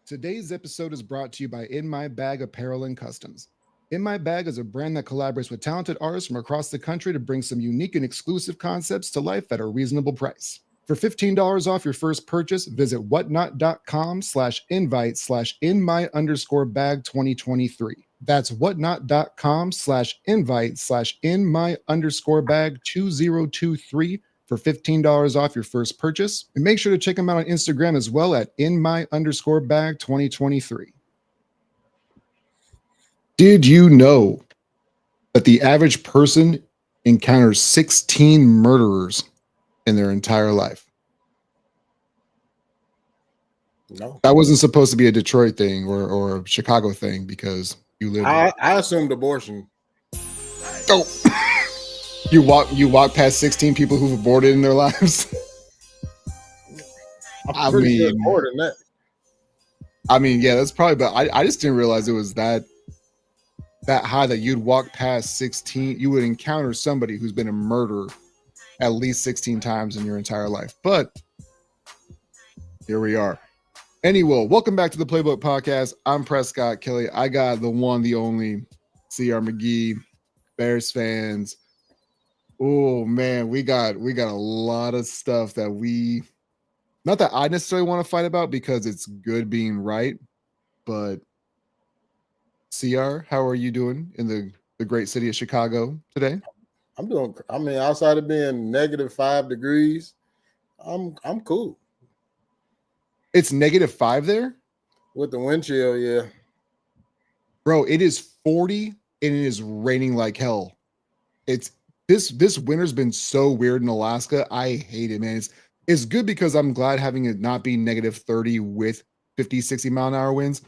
Today's episode is brought to you by In My Bag Apparel and Customs. In My Bag is a brand that collaborates with talented artists from across the country to bring some unique and exclusive concepts to life at a reasonable price. For $15 off your first purchase, visit whatnot.com/invite/inmy_bag 2023. That's whatnot.com/invite/inmy_bag 2023 for $15 off your first purchase. And make sure to check them out on Instagram as well at inmy_bag 2023. Did you know that the average person encounters 16 murderers in their entire life? No. That wasn't supposed to be a Detroit thing or a Chicago thing because you live there. I assumed abortion. Oh. You walk past 16 people who've aborted in their lives. I'm pretty sure more than that. I mean, yeah, that's probably, but I just didn't realize it was that high that you'd walk past 16, you would encounter somebody who's been a murderer at least 16 times in your entire life. But here we are. Anyway, welcome back to the Playbook Podcast. I'm Prescott Kelly. I got the one, the only C.R. McGee, Bears fans. Oh man, we got a lot of stuff that not that I necessarily want to fight about because it's good being right, but CR, how are you doing in the great city of Chicago today? I'm doing. I mean, outside of being -5 degrees, I'm cool. It's -5 there With the wind chill, yeah. Bro, it is 40 and it is raining like hell. It's this winter's been so weird in Alaska. I hate it, man. It's good because I'm glad having it not be -30 with 50, 60 mile an hour winds.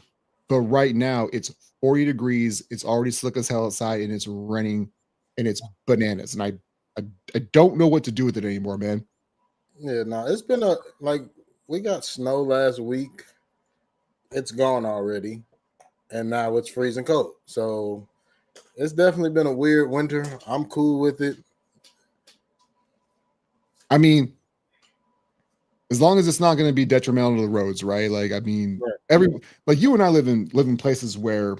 But right now it's 40 degrees. It's already slick as hell outside and it's raining and it's bananas. And I don't know what to do with it anymore, man. Yeah, no, it's been we got snow last week. It's gone already. And now it's freezing cold. So it's definitely been a weird winter. I'm cool with it. I mean, as long as it's not going to be detrimental to the roads, right? Like, I mean, right. You and I live in places where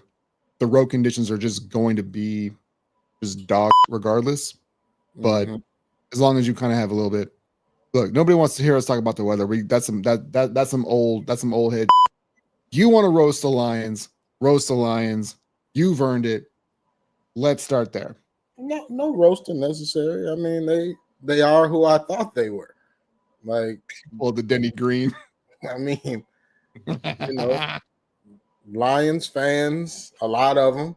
the road conditions are just going to be just dog regardless. But as long as you kind of have a little bit, look, nobody wants to hear us talk about the weather. That's some old head. You want to roast the Lions? Roast the Lions. You've earned it. Let's start there. No roasting necessary. I mean, they are who I thought they were. Like, well, the Denny Green. I mean, Lions fans, a lot of them.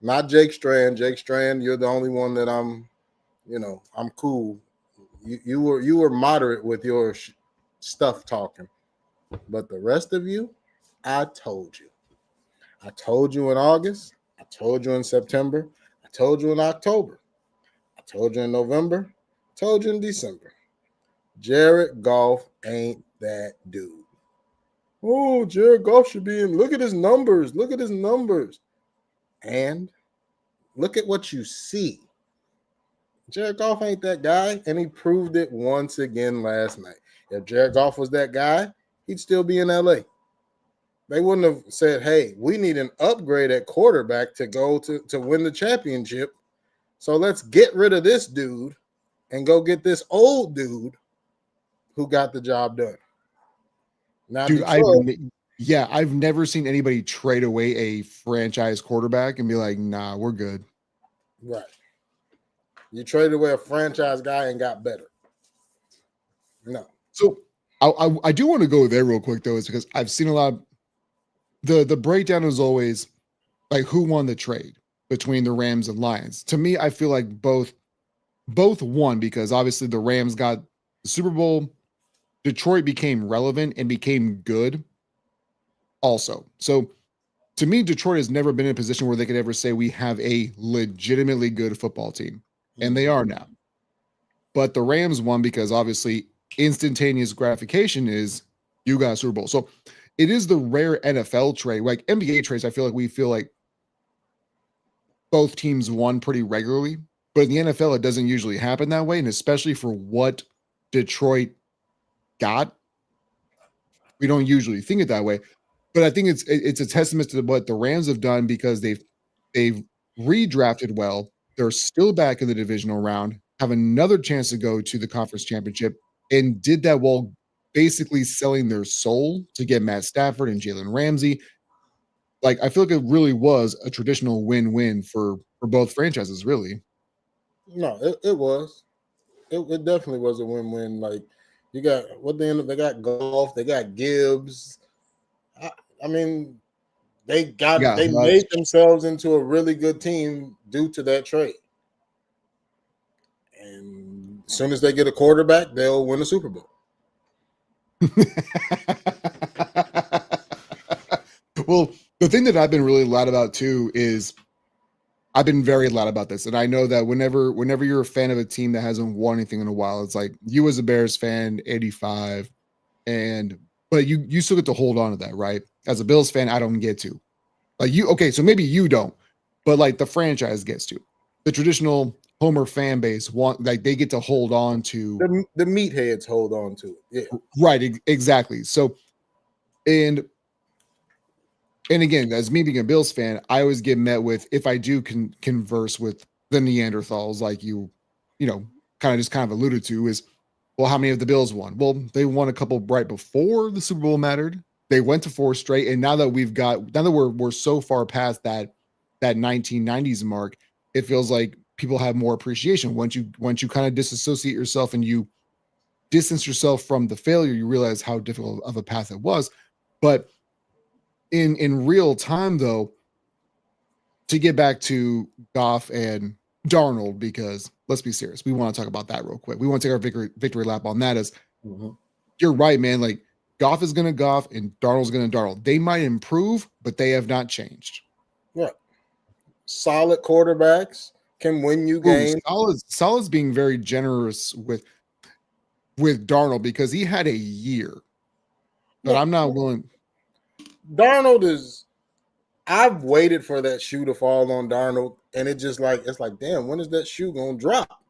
Not Jake Strand. Jake Strand, you're the only one that I'm cool. You were moderate with your stuff talking, but the rest of you, I told you. I told you in August. I told you in September. I told you in October. I told you in November. I told you in December. Jared Goff ain't that dude. Oh, Jared Goff should be in. Look at his numbers. Look at his numbers. And look at what you see. Jared Goff ain't that guy, and he proved it once again last night. If Jared Goff was that guy, he'd still be in LA. They wouldn't have said, hey, we need an upgrade at quarterback to go to win the championship. So let's get rid of this dude and go get this old dude who got the job done. Now, dude, I've never seen anybody trade away a franchise quarterback and be like, nah, we're good. Right. You traded away a franchise guy and got better. No. So I do want to go there real quick, though, is because I've seen a lot of the breakdown is always like who won the trade between the Rams and Lions. To me, I feel like both won because obviously the Rams got the Super Bowl. Detroit became relevant and became good also. So to me, Detroit has never been in a position where they could ever say we have a legitimately good football team. And they are now. But the Rams won because obviously instantaneous gratification is you got a Super Bowl. So it is the rare NFL trade. Like NBA trades, I feel like we feel like both teams won pretty regularly. But in the NFL, it doesn't usually happen that way. And especially for what Detroit got, we don't usually think it that way. but I think it's a testament to what the Rams have done because they've redrafted well. They're still back in the divisional round, have another chance to go to the conference championship, and did that while basically selling their soul to get Matt Stafford and Jalen Ramsey. Like I feel like it really was a traditional win-win for both franchises, really. No, it was. It definitely was a win-win. Like you got what they got golf, they got Gibbs. I, I mean, Yeah, they made themselves into a really good team due to that trade. And as soon as they get a quarterback, they'll win a Super Bowl. Well, the thing that I've been really loud about too is I've been very loud about this, and I know that whenever you're a fan of a team that hasn't won anything in a while, it's like you as a Bears fan, 85, and but you still get to hold on to that, right? As a Bills fan, I don't get to. Like you, okay, so maybe you don't, but like the franchise gets to. The traditional Homer fan base want like they get to hold on to The meatheads hold on to it. Yeah. right, exactly. So and again, as me being a Bills fan, I always get met with if I do converse with the Neanderthals, like you know, kind of alluded to, is well, how many of the Bills won? Well, they won a couple right before the Super Bowl mattered. They went to 4 straight, and now that we're so far past that 1990s mark, it feels like people have more appreciation. Once you kind of disassociate yourself and you distance yourself from the failure, you realize how difficult of a path it was. But in real time, though, to get back to Goff and Darnold, because let's be serious, we want to talk about that real quick. We want to take our victory lap on that. As you're right, man. Like Goff is going to Goff and Darnold's going to Darnold. They might improve, but they have not changed. Yeah. Solid quarterbacks can win you games. Solid's being very generous with Darnold because he had a year, but I'm not willing. Darnold is. I've waited for that shoe to fall on Darnold, and it's like, damn, when is that shoe gonna drop?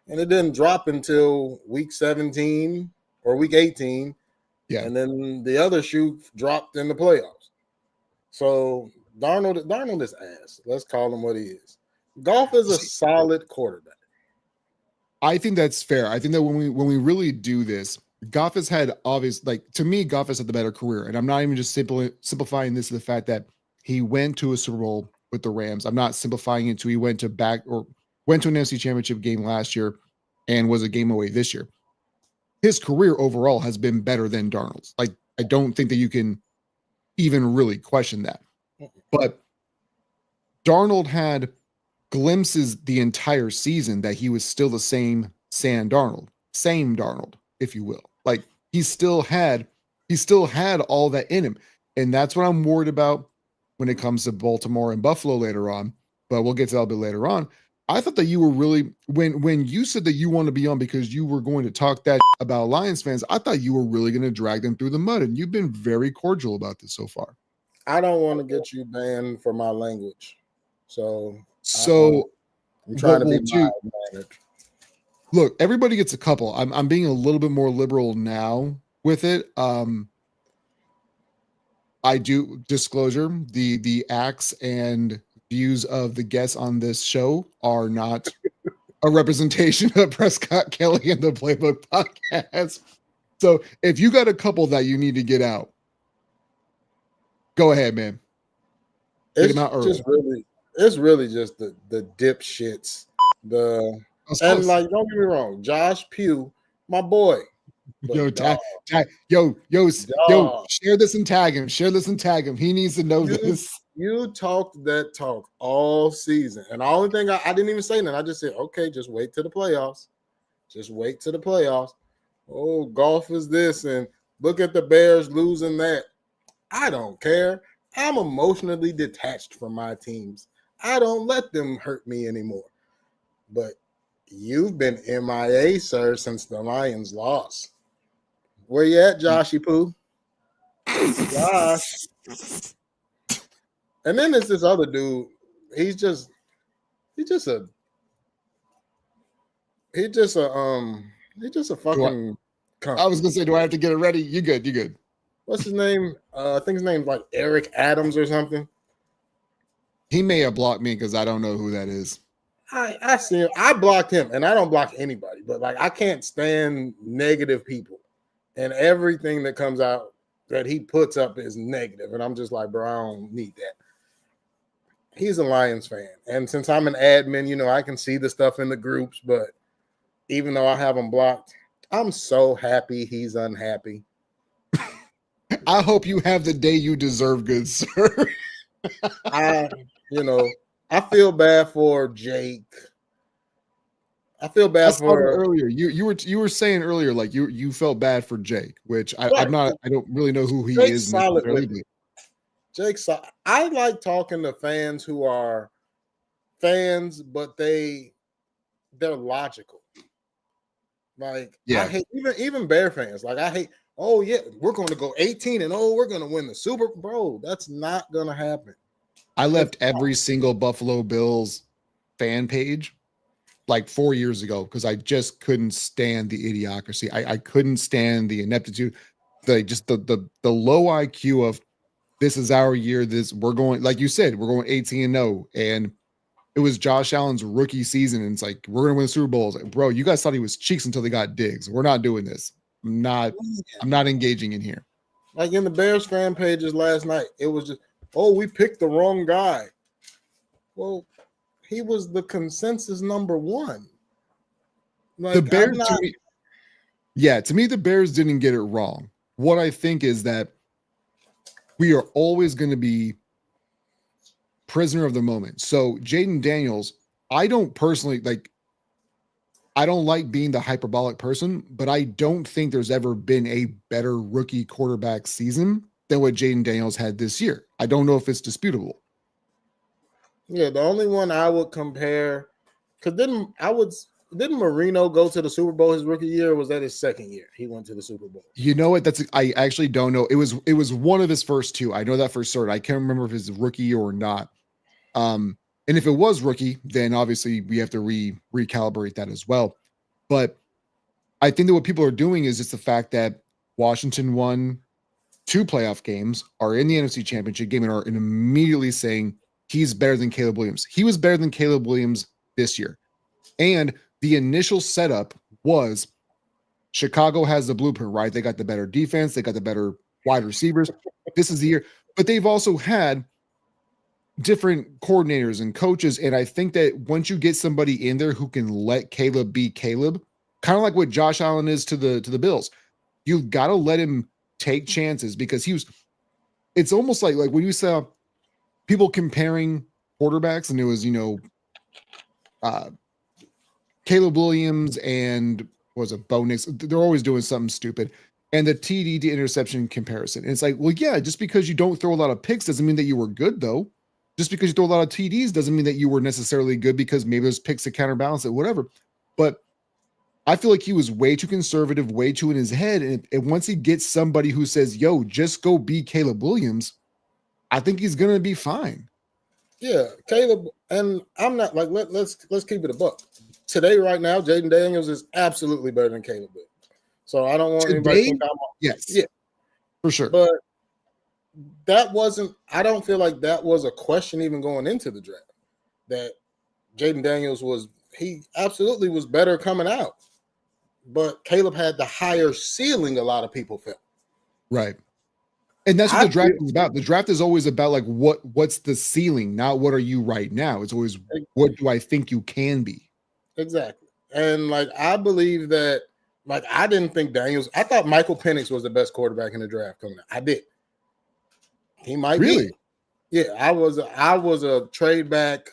And it didn't drop until week 17 or week 18. Yeah. And then the other shoe dropped in the playoffs. So Darnold is ass. Let's call him what he is. Goff is a solid quarterback. I think that's fair. I think that when we really do this, Goff has had to me, Goff has had the better career. And I'm not even just simplifying this to the fact that he went to a Super Bowl with the Rams. I'm not simplifying it to he went to an NFC Championship game last year and was a game away this year. His career overall has been better than Darnold's. Like, I don't think that you can even really question that. But Darnold had glimpses the entire season that he was still the same Darnold, if you will. Like he still had all that in him. And that's what I'm worried about when it comes to Baltimore and Buffalo later on. But we'll get to that a bit later on. I thought that you were really when you said that you want to be on because you were going to talk that about Lions fans, I thought you were really going to drag them through the mud, and you've been very cordial about this so far. I don't want to get you banned for my language, so I'm trying to be mild-mannered. Look, everybody gets a couple. I'm being a little bit more liberal now with it. I do disclosure the acts and views of the guests on this show are not a representation of Prescott Kelly and the Playbook Podcast. So if you got a couple that you need to get out, go ahead, man. It's really just the dipshits. And like, don't get me wrong, Josh Pugh, my boy. Yo, share this and tag him. Share this and tag him. He needs to know this. You talked that talk all season. And the only thing I didn't even say that. I just said, okay, just wait till the playoffs. Just wait till the playoffs. Oh, Goff is this. And look at the Bears losing that. I don't care. I'm emotionally detached from my teams. I don't let them hurt me anymore. But you've been MIA, sir, since the Lions lost. Where you at, Joshy Poo? Josh. And then there's this other dude. He's just a fucking. I was gonna say, do I have to get it ready? You good? what's his name? I think his name's like Eric Adams or something. He may have blocked me because I don't know who that is. I see him. I blocked him, and I don't block anybody, but like I can't stand negative people, and everything that comes out that he puts up is negative, and I'm just like, bro, I don't need that. He's a Lions fan, and since I'm an admin, you know, I can see the stuff in the groups, but even though I have him blocked, I'm so happy he's unhappy. I hope you have the day you deserve, good sir. I, you know, I feel bad for Jake. I feel I bad saw it for earlier. You were saying earlier like you felt bad for Jake, which I'm right. not. I don't really know who he Jake's is solid necessarily. with me. I like talking to fans who are fans, but they're logical. Like I Yeah, hate even Bear fans. Like I hate. Oh yeah, we're going to go 18-0. We're going to win the Super Bowl. That's not going to happen. I It's left every single Buffalo Bills fan page like 4 years ago because I just couldn't stand the idiocracy. I couldn't stand the ineptitude, the low IQ of this is our year. This we're going, like you said, we're going 18-0. And it was Josh Allen's rookie season. And it's like, we're gonna win the Super Bowls. Like, bro, you guys thought he was cheeks until they got digs. We're not doing this. I'm not engaging in here. like in the Bears fan pages last night. It was just, oh, we picked the wrong guy. Well, he was the consensus number one. The Like I'm Bears to not. me, yeah, to me, the Bears didn't get it wrong. What I think is that we are always going to be prisoner of the moment. So Jaden Daniels, I don't personally like. I don't like being the hyperbolic person, but I don't think there's ever been a better rookie quarterback season than what Jaden Daniels had this year. I don't know if it's disputable. Yeah, the only one I would compare, because didn't Marino go to the Super Bowl his rookie year? Or was that his second year? He went to the Super Bowl. You know what? I actually don't know. It was one of his first two. I know that for certain. I can't remember if it's rookie or not. And if it was rookie, then obviously we have to recalibrate that as well. But I think that what people are doing is just the fact that Washington won two playoff games, are in the NFC Championship game, and are immediately saying he's better than Caleb Williams. He was better than Caleb Williams this year. And the initial setup was Chicago has the blueprint, right? They got the better defense, they got the better wide receivers. This is the year. But they've also had different coordinators and coaches. And I think that once you get somebody in there who can let Caleb be Caleb, kind of like what Josh Allen is to the Bills, you've got to let him take chances because it's almost like when you saw people comparing quarterbacks and it was, Caleb Williams and what was it, Bo Nix, they're always doing something stupid. And the TD to interception comparison. And it's like, well, yeah, just because you don't throw a lot of picks doesn't mean that you were good, though. Just because you throw a lot of TDs doesn't mean that you were necessarily good because maybe there's picks to counterbalance it, whatever. But I feel like he was way too conservative, way too in his head. And once he gets somebody who says, yo, just go be Caleb Williams, I think he's going to be fine. Yeah, Caleb, and I'm not like let's keep it a buck. Today, right now, Jaden Daniels is absolutely better than Caleb Williams. So I don't want anybody to think I'm yes, yeah, for sure. but that wasn't. I don't feel like that was a question even going into the draft. That Jaden Daniels he absolutely was better coming out, but Caleb had the higher ceiling. A lot of people felt right. And that's what the draft is about. The draft is always about like what's the ceiling, not what are you right now. It's always what do I think you can be. Exactly. And like I believe that like I didn't think Daniels, I thought Michael Penix was the best quarterback in the draft coming out. I did. He might really. Yeah, I was a trade back,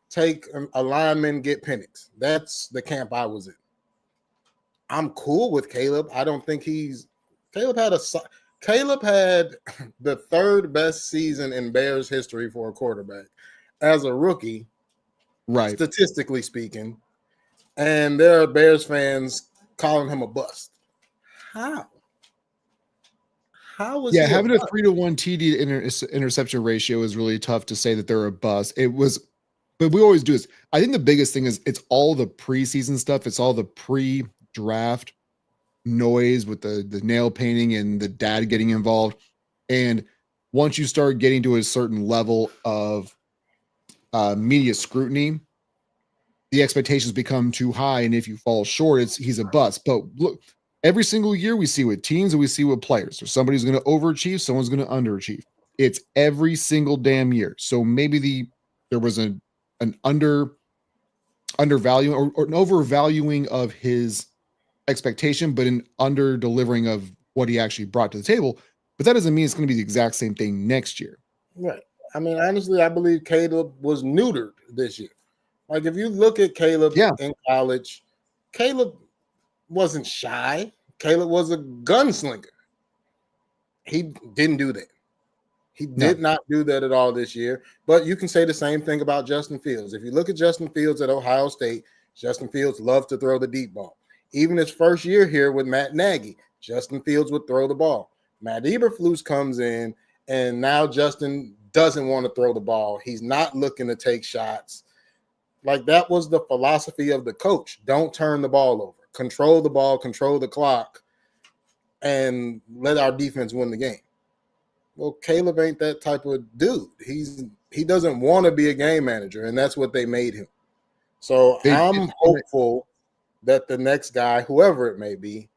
take a lineman, get Penix. That's the camp I was in. I'm cool with Caleb. I don't think Caleb had the third best season in Bears history for a quarterback as a rookie, right? Statistically speaking, and there are Bears fans calling him a bust. How? How was having a 3-to-1 TD interception ratio is really tough to say that they're a bust. It was, but we always do this. I think the biggest thing is it's all the preseason stuff. It's all the pre-draft noise with the nail painting and the dad getting involved. And once you start getting to a certain level of media scrutiny, the expectations become too high. And if you fall short, he's a bust. But look, every single year we see with teams and we see with players. So somebody's going to overachieve, someone's going to underachieve. It's every single damn year. So maybe there was an undervaluing or an overvaluing of his expectation, but an under delivering of what he actually brought to the table. But that doesn't mean it's going to be the exact same thing next year. Right. I mean, honestly, I believe Caleb was neutered this year. Like, if you look at Caleb in college, Caleb wasn't shy. Caleb was a gunslinger. He didn't do that. He did not do that at all this year. But you can say the same thing about Justin Fields. If you look at Justin Fields at Ohio State, Justin Fields loved to throw the deep ball. Even his first year here with Matt Nagy, Justin Fields would throw the ball. Matt Eberflus comes in, and now Justin doesn't want to throw the ball. He's not looking to take shots. Like, that was the philosophy of the coach. Don't turn the ball over. Control the ball, control the clock, and let our defense win the game. Well, Caleb ain't that type of dude. He doesn't want to be a game manager, and that's what they made him. So I'm hopeful that the next guy, whoever it may be,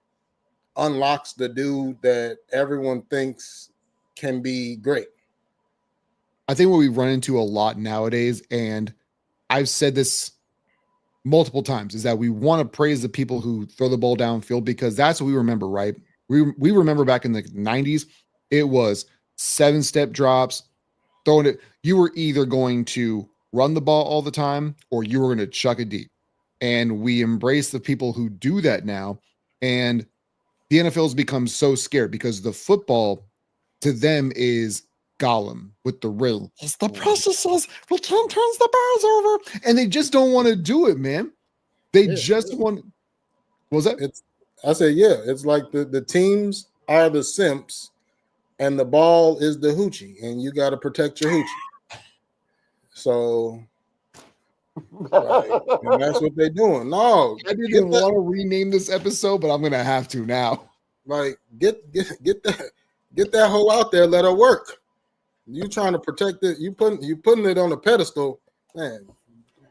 unlocks the dude that everyone thinks can be great. I think what we run into a lot nowadays, and I've said this multiple times, is that we want to praise the people who throw the ball downfield because that's what we remember, right? We remember back in the 90s, it was 7-step drops, throwing it. You were either going to run the ball all the time or you were going to chuck it deep. And we embrace the people who do that now. And the NFL has become so scared because the football to them is Gollum with the riddle. It's the precious says we can't turn the bars over. And they just don't want to do it, man. They just want. What was that? I said, it's like the teams are the simps and the ball is the hoochie, and you got to protect your hoochie. So and that's what they're doing. No, I didn't want to rename this episode, but I'm gonna have to now. Like, get that hoe out there, let her work. You trying to protect it, you putting it on a pedestal, man.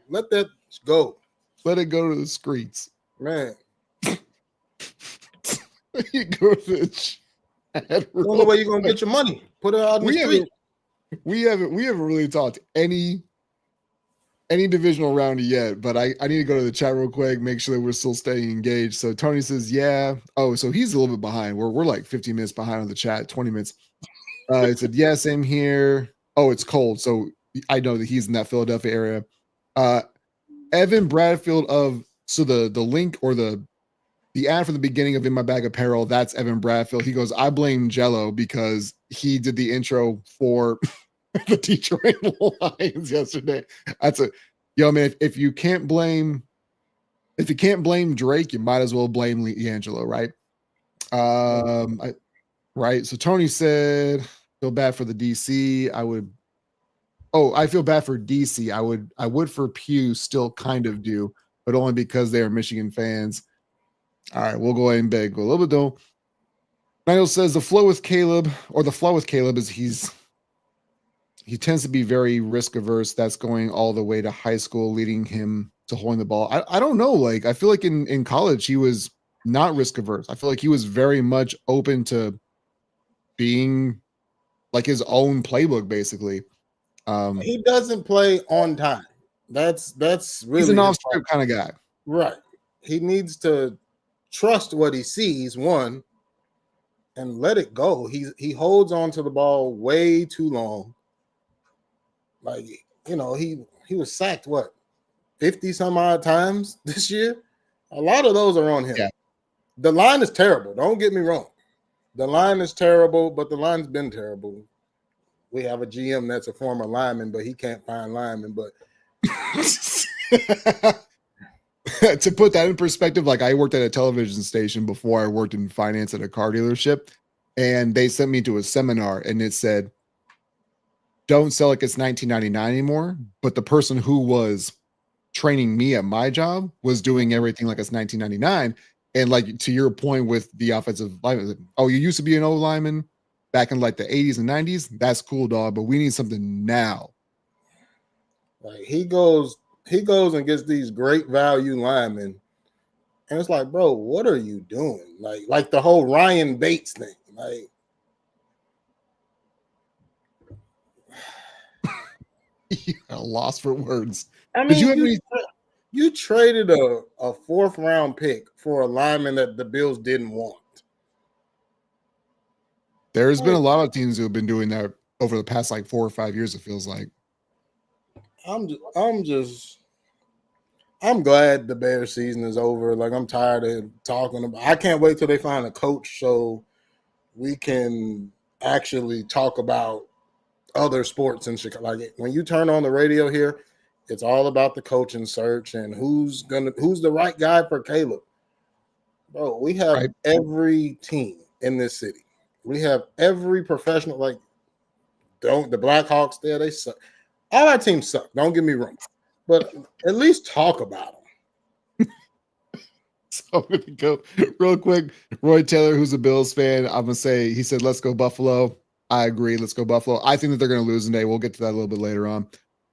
Let that go. Let it go to the streets. Man. You go to the chat. The only way you're gonna get your money. Put it out in the street. We haven't really talked any divisional round yet, but I need to go to the chat real quick, make sure that we're still staying engaged. So Tony says, yeah. Oh, so he's a little bit behind. We're like 15 minutes behind on the chat, 20 minutes. He said, yeah, same here. Oh, it's cold. So I know that he's in that Philadelphia area. Evan Bradfield so the link or the ad for the beginning of In My Bag Apparel, that's Evan Bradfield. He goes, I blame Jello because he did the intro for the Detroit Lions yesterday. Yo, man, if you can't blame Drake, you might as well blame D'Angelo, right? Right. So Tony said, feel bad for the DC. I feel bad for DC. I would for Pew still kind of do, but only because they are Michigan fans. All right, we'll go ahead and beg a little bit though. Nigel says the flaw with Caleb is he tends to be very risk averse. That's going all the way to high school, leading him to holding the ball. I don't know. Like, I feel like in college, he was not risk averse. I feel like he was very much open to being like his own playbook, basically. He doesn't play on time. That's really, he's an off-script kind of guy. Right. He needs to trust what he sees, one, and let it go. He holds on to the ball way too long. Like, he was sacked, 50 some odd times this year? A lot of those are on him. Yeah. The line is terrible. Don't get me wrong. The line is terrible, but the line's been terrible. We have a GM that's a former lineman, but he can't find linemen. But to put that in perspective, like, I worked at a television station before I worked in finance at a car dealership, and they sent me to a seminar, and it said, don't sell like it's 1999 anymore. But the person who was training me at my job was doing everything like it's 1999. And like to your point with the offensive lineman, oh, you used to be an O lineman back in like the 80s and 90s. That's cool, dog. But we need something now. Like he goes and gets these great value linemen. And it's like, bro, what are you doing? Like the whole Ryan Bates thing. Like Lost for words. I mean, you traded a fourth round pick for a lineman that the Bills didn't want. There's been a lot of teams who have been doing that over the past like 4 or 5 years, it feels like. I'm glad the Bears season is over. Like I'm tired of talking about. I can't wait till they find a coach so we can actually talk about other sports in Chicago. Like when you turn on the radio here, it's all about the coaching search and who's the right guy for Caleb. Bro, we have every team in this city. We have every professional. Like, the Blackhawks there, they suck. All our teams suck. Don't get me wrong, but at least talk about them. So I'm going to go real quick. Roy Taylor, who's a Bills fan, I'm going to say, he said, let's go Buffalo. I agree. Let's go Buffalo. I think that they're going to lose today. We'll get to that a little bit later on.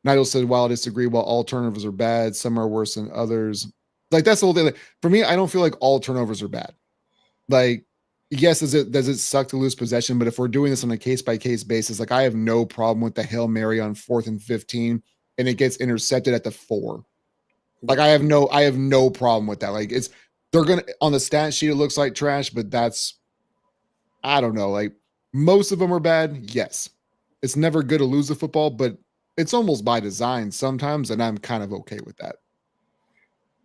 Nigel said, while I disagree, while all turnovers are bad, some are worse than others. Like, that's the whole thing. Like, for me, I don't feel like all turnovers are bad. Like, yes, does it suck to lose possession? But if we're doing this on a case-by-case basis, like I have no problem with the Hail Mary on 4th and 15 and it gets intercepted at the 4. Like I have no problem with that. Like they're gonna on the stat sheet, it looks like trash, but that's I don't know. Like most of them are bad. Yes. It's never good to lose the football, but it's almost by design sometimes, and I'm kind of okay with that.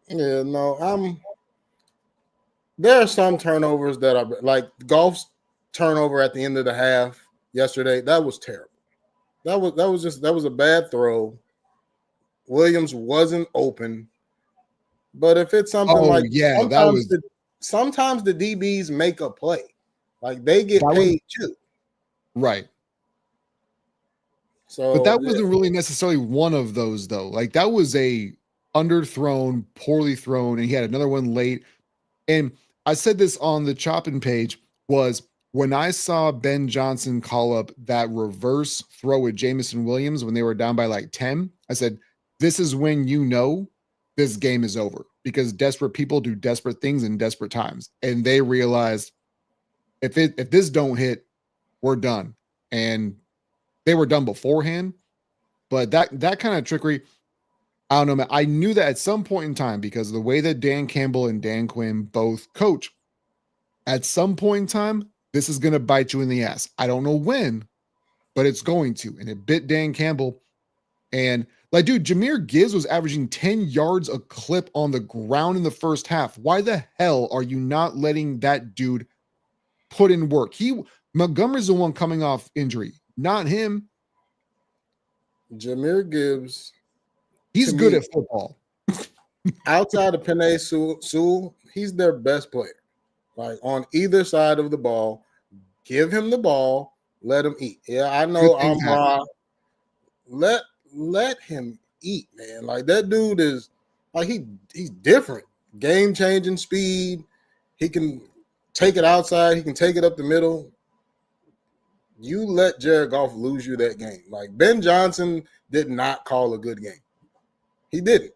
Yeah, no, there are some turnovers that are like Golf's turnover at the end of the half yesterday. That was terrible. That was a bad throw. Williams wasn't open. But if it's something sometimes the DBs make a play. Like they get paid too. Right. So but that wasn't really necessarily one of those though. Like that was a underthrown, poorly thrown, and he had another one late. And I said this on the chopping page was when I saw Ben Johnson call up that reverse throw with Jameson Williams when they were down by like 10, I said, this is when you know this game is over because desperate people do desperate things in desperate times. And they realized if this don't hit, we're done. And they were done beforehand. But that kind of trickery, I don't know, man. I knew that at some point in time because of the way that Dan Campbell and Dan Quinn both coach, at some point in time, this is going to bite you in the ass. I don't know when, but it's going to. And it bit Dan Campbell. And like, dude, Jahmyr Gibbs was averaging 10 yards a clip on the ground in the first half. Why the hell are you not letting that dude put in work? Montgomery's the one coming off injury, not him. Jahmyr Gibbs. He's good at football. Outside of Penei Sewell, he's their best player. Like on either side of the ball, give him the ball, let him eat. Yeah, I know I'm raw. Let him eat, man. Like that dude is like he's different. Game-changing speed. He can take it outside, he can take it up the middle. You let Jared Goff lose you that game. Like Ben Johnson did not call a good game. He didn't.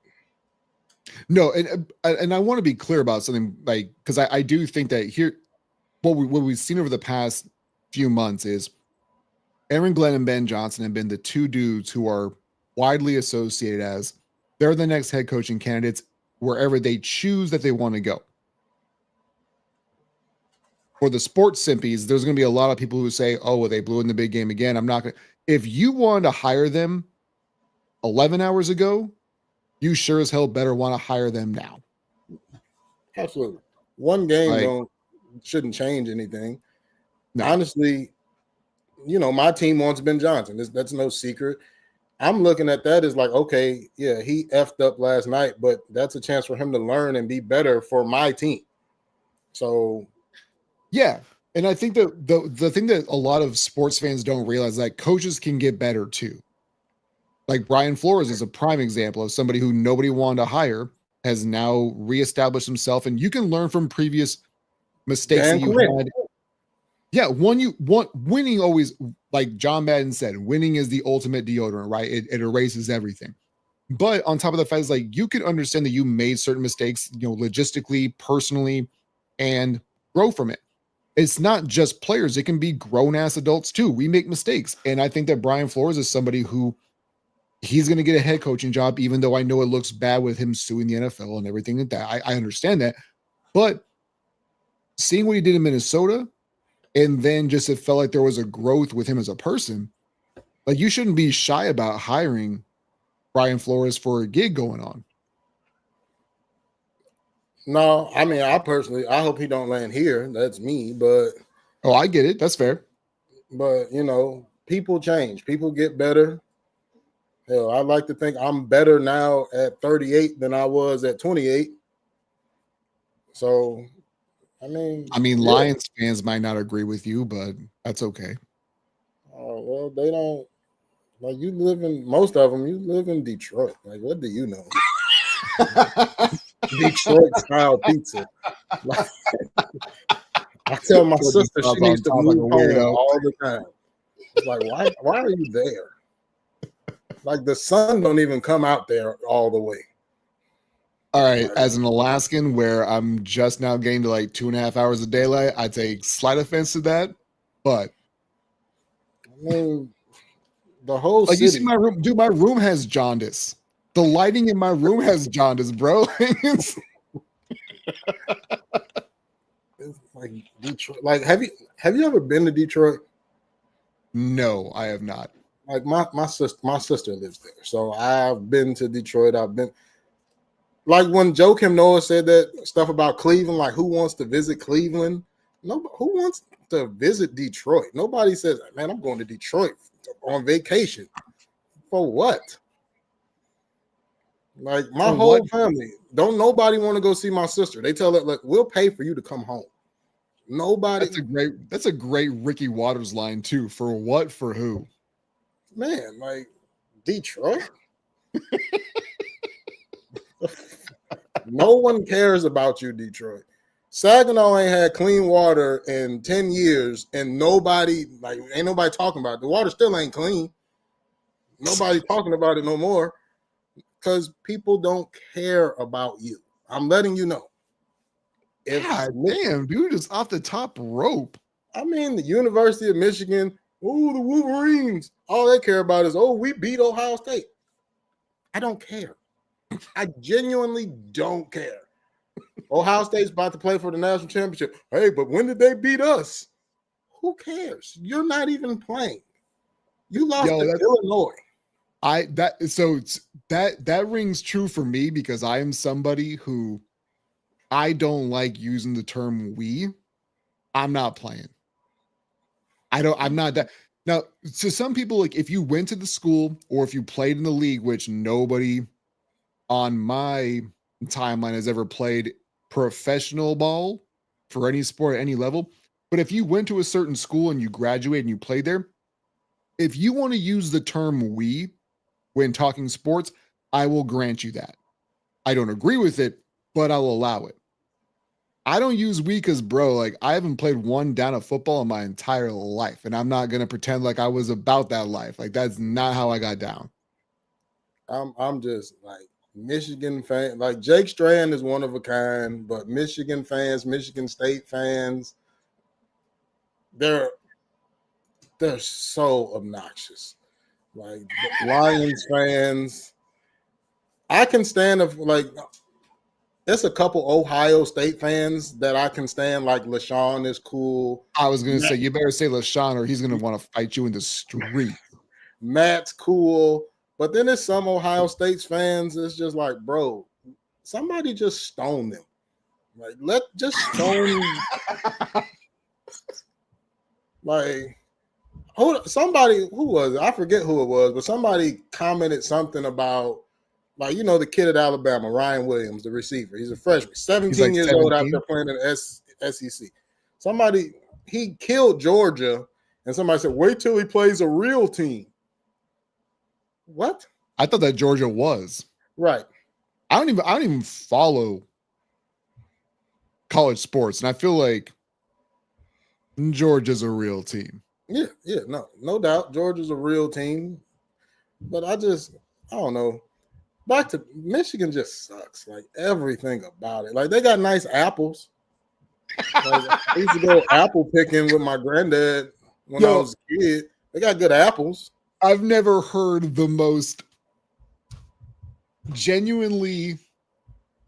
No, and I want to be clear about something, like because I do think that here, what we've seen over the past few months is Aaron Glenn and Ben Johnson have been the two dudes who are widely associated as they're the next head coaching candidates wherever they choose that they want to go. For the sports simpies, there's going to be a lot of people who say, "Oh, well, they blew in the big game again." I'm not going to. If you wanted to hire them 11 hours ago, you sure as hell better want to hire them now. Absolutely. One game shouldn't change anything. No. Honestly, my team wants Ben Johnson. That's no secret. I'm looking at that as like, okay, yeah, he effed up last night, but that's a chance for him to learn and be better for my team. So, yeah. And I think that the thing that a lot of sports fans don't realize, like coaches can get better too. Like Brian Flores is a prime example of somebody who nobody wanted to hire. has now reestablished himself, and you can learn from previous mistakes Dan that you Quinn. had. Yeah, winning always, like John Madden said, winning is the ultimate deodorant, right? It erases everything. But on top of the fact is like you can understand that you made certain mistakes, logistically, personally, and grow from it. It's not just players, it can be grown ass adults too. We make mistakes. And I think that Brian Flores is somebody who he's going to get a head coaching job, even though I know it looks bad with him suing the NFL and everything like that. I understand that. But seeing what he did in Minnesota, and then just it felt like there was a growth with him as a person, like you shouldn't be shy about hiring Brian Flores for a gig going on. No, I mean, I hope he don't land here. That's me, but I get it. That's fair. But people change. People get better. Hell, I like to think I'm better now at 38 than I was at 28. So, I mean, yeah. Lions fans might not agree with you, but that's okay. Oh, well, they don't. Like most of them, you live in Detroit. Like, what do you know? Detroit style pizza. Like, I tell my sister she needs to move home all the time. It's like, why are you there? Like the sun don't even come out there all the way. All right, as an Alaskan, where I'm just now getting to like 2.5 hours of daylight, I take slight offense to that. But I mean, the whole like city. You see my room, dude. My room has jaundice. The lighting in my room has jaundice, bro. It's like Detroit. Like, have you ever been to Detroit? No, I have not. Like my sister lives there, so I've been to Detroit. I've been like when Joakim Noah said that stuff about Cleveland. Like, who wants to visit Cleveland? No, who wants to visit Detroit? Nobody says, "Man, I'm going to Detroit on vacation." For what? Like my whole family, don't nobody want to go see my sister. They tell it, like, we'll pay for you to come home. Nobody. That's a great Ricky Waters line too. For what? For who? Man, like Detroit. No one cares about you, Detroit. Saginaw ain't had clean water in 10 years, and ain't nobody talking about it. The water still ain't clean. Nobody talking about it no more because people don't care about you. I'm letting you know. God damn, dude, it's off the top rope. I mean, the University of Michigan, the Wolverines, all they care about is, we beat Ohio State. I don't care. I genuinely don't care. Ohio State's about to play for the national championship. Hey, but when did they beat us? Who cares? You're not even playing. You lost to Illinois. That rings true for me because I am somebody who I don't like using the term we. I'm not playing. I'm not that. Now, to some people, like if you went to the school or if you played in the league, which nobody on my timeline has ever played professional ball for any sport at any level. But if you went to a certain school and you graduated and you played there, if you want to use the term we when talking sports, I will grant you that. I don't agree with it, but I'll allow it. I don't use we because, bro, like I haven't played one down of football in my entire life. And I'm not going to pretend like I was about that life. Like that's not how I got down. I'm just like Michigan fan. Like Jake Strand is one of a kind, but Michigan fans, Michigan State fans, they're so obnoxious. Like Lions fans, I can stand there's a couple Ohio State fans that I can stand. Like LaShawn is cool. I was going to say, you better say LaShawn or he's going to want to fight you in the street. Matt's cool. But then there's some Ohio State's fans. It's just like, bro, somebody just stone them. Like, just stone. Like, somebody, who was it? I forget who it was, but somebody commented something about, like, the kid at Alabama, Ryan Williams, the receiver. He's a freshman, 17 years old out there playing in the SEC. He killed Georgia, and somebody said, wait till he plays a real team. What? I thought that Georgia was. Right. I don't even follow college sports, and I feel like Georgia's a real team. Yeah, no doubt. Georgia's a real team, but I don't know. Back to Michigan just sucks. Like everything about it. Like they got nice apples. Like, I used to go apple picking with my granddad when I was a kid. They got good apples. I've never heard the most genuinely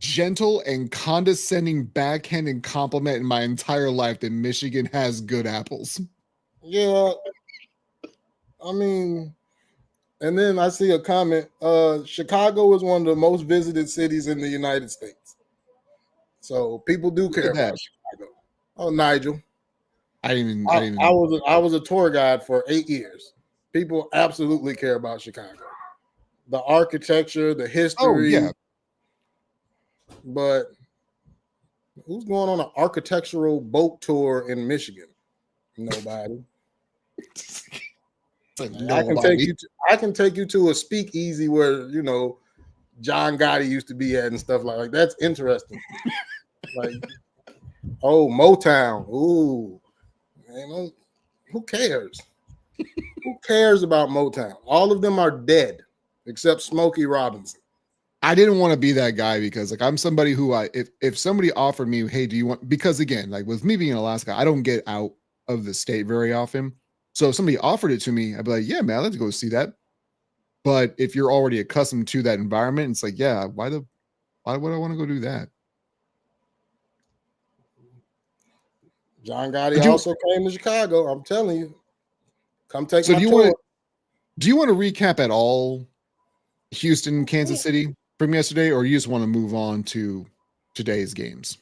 gentle and condescending backhanded compliment in my entire life that Michigan has good apples. Yeah. I mean, and then I see a comment. Chicago is one of the most visited cities in the United States. So people do care about Chicago. Oh, Nigel. I was a tour guide for 8 years. People absolutely care about Chicago. The architecture, the history. Oh, yeah. But who's going on an architectural boat tour in Michigan? Nobody. I can take you to a speakeasy where John Gotti used to be at and stuff like that. That's interesting. Like, oh, Motown. Ooh, man, who cares? Who cares about Motown? All of them are dead except Smokey Robinson. I didn't want to be that guy because I'm somebody who if somebody offered me, hey, do you want, because again, like with me being in Alaska, I don't get out of the state very often. So if somebody offered it to me, I'd be like, yeah, man, let's go see that. But if you're already accustomed to that environment, it's like, yeah, why would I want to go do that? John Gotti also came to Chicago. I'm telling you. Come take my tour. Do you want to recap at all Houston, Kansas City from yesterday, or you just want to move on to today's games?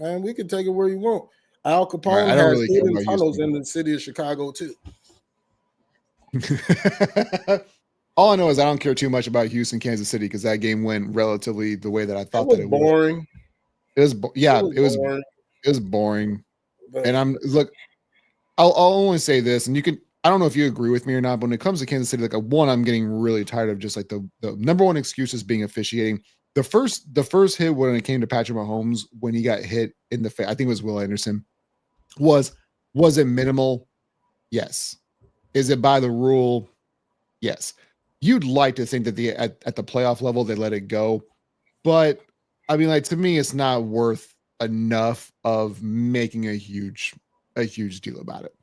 And we can take it where you want. Al Capone has hidden tunnels in the city of Chicago too. All I know is I don't care too much about Houston, Kansas City because that game went relatively the way that I thought that it would. Boring. It was boring. And I'll only say this, and I don't know if you agree with me or not, but when it comes to Kansas City, I'm getting really tired of just like the number one excuse is being officiating. The first hit when it came to Patrick Mahomes, when he got hit in the face, I think it was Will Anderson, was it minimal? Yes. Is it by the rule? Yes. You'd like to think that at the playoff level, they let it go. But I mean, like, to me, it's not worth enough of making a huge deal about it.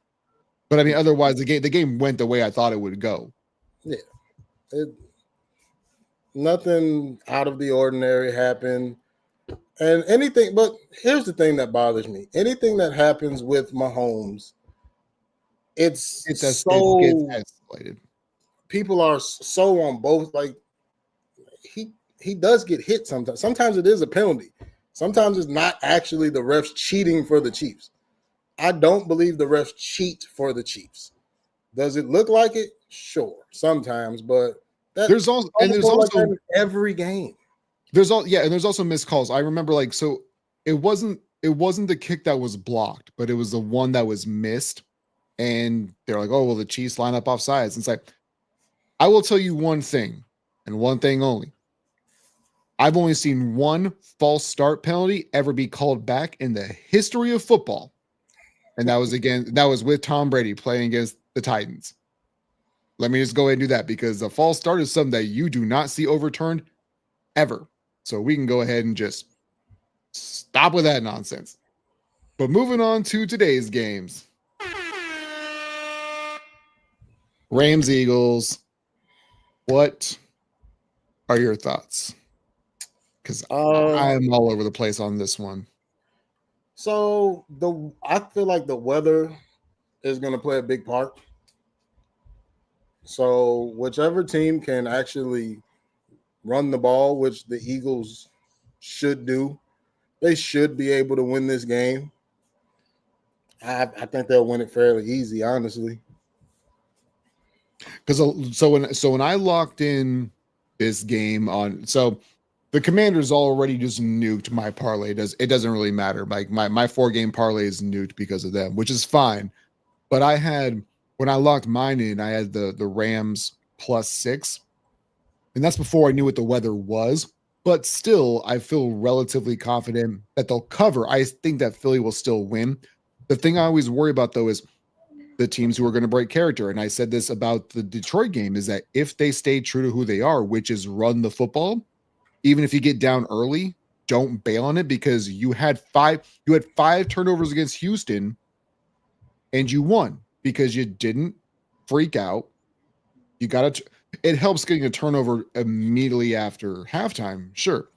But I mean, otherwise, the game went the way I thought it would go. Yeah. Nothing out of the ordinary happened. And but here's the thing that bothers me. Anything that happens with Mahomes, it's escalated. People are so on both. Like he does get hit sometimes. Sometimes it is a penalty. Sometimes it's not actually the refs cheating for the Chiefs. I don't believe the refs cheat for the Chiefs. Does it look like it? Sure, sometimes, but there's also every game. There's also missed calls. I remember it wasn't the kick that was blocked, but it was the one that was missed. And they're like, oh, well, the Chiefs line up off sides. And it's like, I will tell you one thing and one thing only. I've only seen one false start penalty ever be called back in the history of football. And that was with Tom Brady playing against the Titans. Let me just go ahead and do that because a false start is something that you do not see overturned ever. So we can go ahead and just stop with that nonsense. But moving on to today's games. Rams, Eagles. What are your thoughts? Because I'm all over the place on this one. So I feel like the weather is going to play a big part. So whichever team can actually run the ball, which the Eagles should do, they should be able to win this game. I think they'll win it fairly easy, honestly. Because when I locked in this game the Commanders already just nuked my parlay. It doesn't really matter. Like my 4-game parlay is nuked because of them, which is fine. But when I locked mine in, I had the Rams +6. And that's before I knew what the weather was. But still, I feel relatively confident that they'll cover. I think that Philly will still win. The thing I always worry about, though, is the teams who are going to break character. And I said this about the Detroit game, is that if they stay true to who they are, which is run the football, even if you get down early, don't bail on it, because you had five turnovers against Houston and you won because you didn't freak out. You got to, it helps getting a turnover immediately after halftime, sure.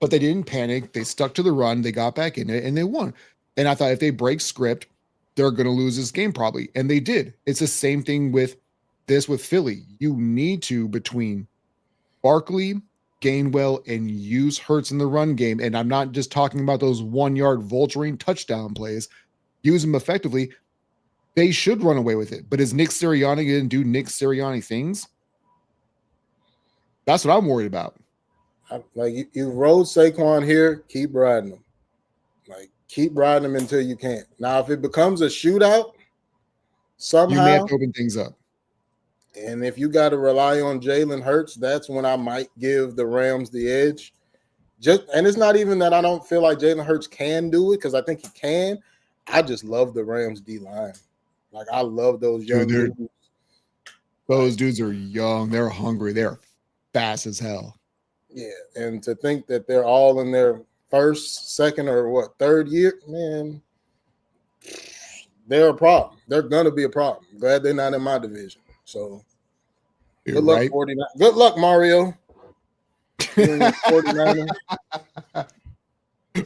But they didn't panic. They stuck to the run. They got back in it and they won. And I thought if they break script, they're going to lose this game probably. And they did. It's the same thing with Philly. You need to, between Barkley, Gainwell, and use Hurts in the run game. And I'm not just talking about those 1 yard vulturing touchdown plays. Use them effectively. They should run away with it. But is Nick Sirianni going to do Nick Sirianni things? That's what I'm worried about. Like you rode Saquon here, keep riding him. Like keep riding him until you can't. Now, if it becomes a shootout, somehow you may have to open things up. And if you got to rely on Jalen Hurts, that's when I might give the Rams the edge. And it's not even that I don't feel like Jalen Hurts can do it, because I think he can. I just love the Rams D-line. Like, I love those young dudes. Those dudes are young. They're hungry. They're fast as hell. Yeah, and to think that they're all in their first, second, or third year, man, they're a problem. They're going to be a problem. Glad they're not in my division. So, good luck, 49. Good luck, Mario.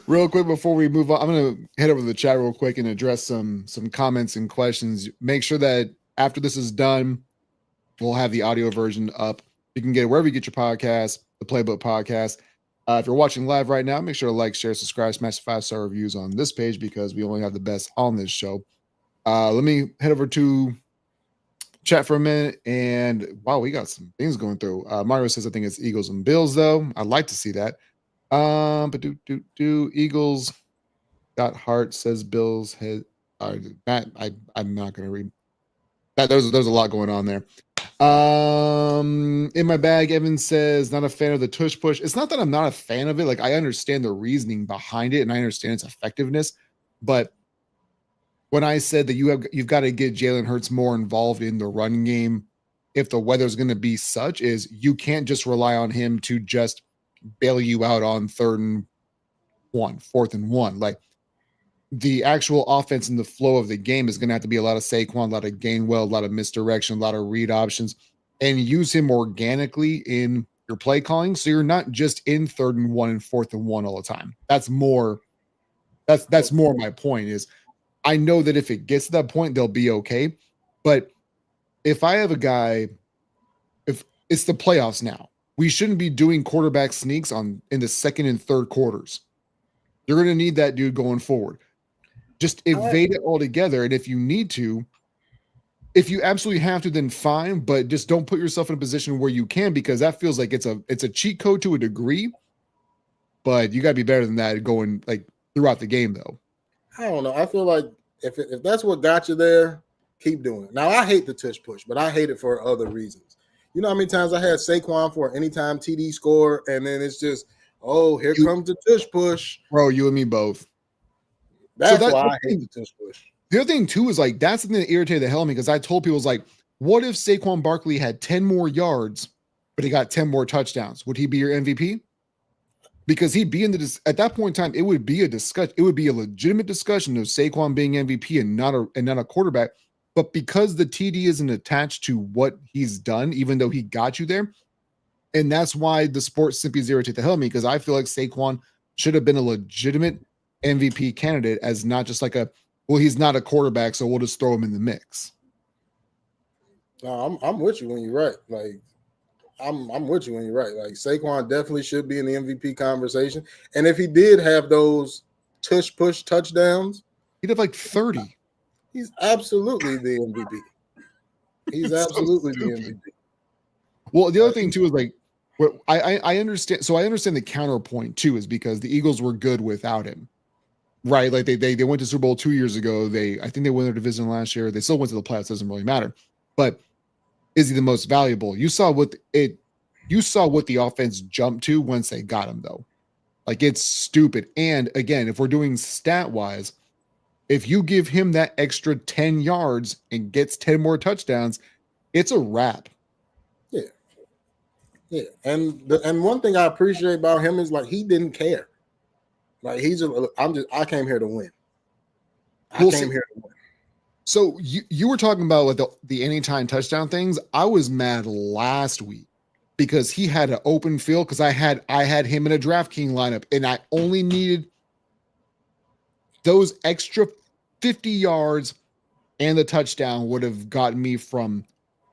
Real quick before we move on, I'm going to head over to the chat real quick and address some comments and questions. Make sure that after this is done, we'll have the audio version up. You can get it wherever you get your podcast, the Playbook Podcast. If you're watching live right now, make sure to like, share, subscribe, smash the 5-star reviews on this page, because we only have the best on this show. Let me head over to chat for a minute, and wow, we got some things going through. Mario says I think it's Eagles and Bills, though. I'd like to see that. But Eagles got heart, says Bills head. Matt, I'm not gonna read that. There's a lot going on there. In my bag, Evan says not a fan of the tush push. It's not that I'm not a fan of it. Like, I understand the reasoning behind it and I understand its effectiveness, but when I said that you've got to get Jalen Hurts more involved in the run game, if the weather's going to be such, is you can't just rely on him to just bail you out on 4th and 1. Like, the actual offense and the flow of the game is going to have to be a lot of Saquon, a lot of Gainwell, a lot of misdirection, a lot of read options, and use him organically in your play calling. So you're not just in 3rd and 1 and 4th and 1 all the time. That's more my point. Is I know that if it gets to that point, they'll be okay. But if I have a guy, if it's the playoffs now, we shouldn't be doing quarterback sneaks in the 2nd and 3rd quarters. You're going to need that dude going forward. Just evade it altogether. And if you need to, if you absolutely have to, then fine, but just don't put yourself in a position where you can, because that feels like it's a cheat code to a degree, but you got to be better than that going like throughout the game, though. I don't know. I feel like if that's what got you there, keep doing it. Now, I hate the tush push, but I hate it for other reasons. You know how many times I had Saquon for an anytime TD score, and then it's just, oh, here comes the tush push. Bro, you and me both. That's why I hate the tush push. The other thing, too, is like, that's the thing that irritated the hell out of me, because I told people, was like, what if Saquon Barkley had 10 more yards, but he got 10 more touchdowns? Would he be your MVP? Because he'd be at that point in time, it would be a discussion. It would be a legitimate discussion of Saquon being MVP and not a quarterback. But because the TD isn't attached to what he's done, even though he got you there, and that's why the sports simply irritate the hell out of me, because I feel like Saquon should have been a legitimate MVP candidate, as not just like he's not a quarterback, so we'll just throw him in the mix. No, I'm with you when you're right. Like, I'm with you when you're right. Like, Saquon definitely should be in the MVP conversation. And if he did have those tush push touchdowns, he'd have like 30. He's absolutely the MVP. He's absolutely the MVP. Well, the other thing too is like, I understand. So I understand the counterpoint too, is because the Eagles were good without him, right? Like they went to Super Bowl 2 years ago. I think they won their division last year. They still went to the playoffs. Doesn't really matter. But is he the most valuable? You saw what it You saw what the offense jumped to once they got him, though. Like, it's stupid. And again, if we're doing stat wise, if you give him that extra 10 yards and gets 10 more touchdowns, it's a wrap. Yeah. Yeah. And one thing I appreciate about him is like he didn't care. Like I came here to win. I came here to win. So you were talking about like the anytime touchdown things. I was mad last week because he had an open field because I had him in a DraftKings lineup and I only needed those extra 50 yards and the touchdown would have gotten me from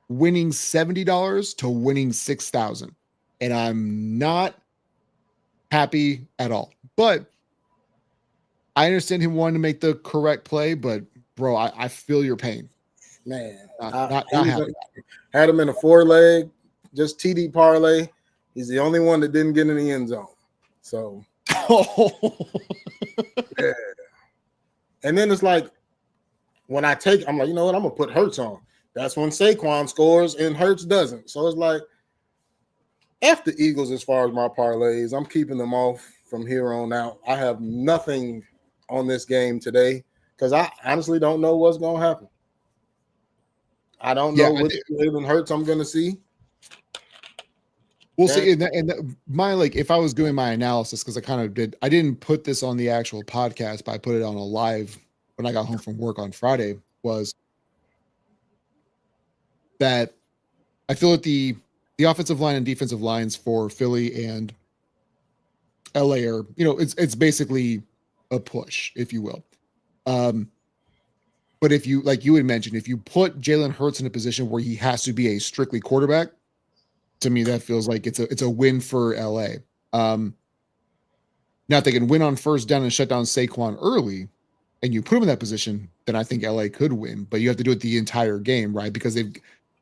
winning $70 to winning $6,000. And I'm not happy at all. But I understand him wanting to make the correct play, but bro, I feel your pain. Man, Not happy. Had him in a 4-leg, just TD parlay. He's the only one that didn't get in the end zone. So, yeah. And then it's like when I'm like, you know what? I'm gonna put Hurts on. That's when Saquon scores and Hurts doesn't. So it's like, F the Eagles as far as my parlays. I'm keeping them off from here on out. I have nothing on this game today because I honestly don't know what's going to happen. I don't know which Jalen Hurts I'm going to see. We'll see. And my, like, if I was doing my analysis, because I didn't put this on the actual podcast, but I put it on a live when I got home from work on Friday, was that I feel that the offensive line and defensive lines for Philly and LA are, it's basically a push, if you will. But if you, like you had mentioned, if you put Jalen Hurts in a position where he has to be a strictly quarterback, to me, that feels like it's a win for LA. Now, if they can win on first down and shut down Saquon early, and you put him in that position, then I think LA could win. But you have to do it the entire game, right? Because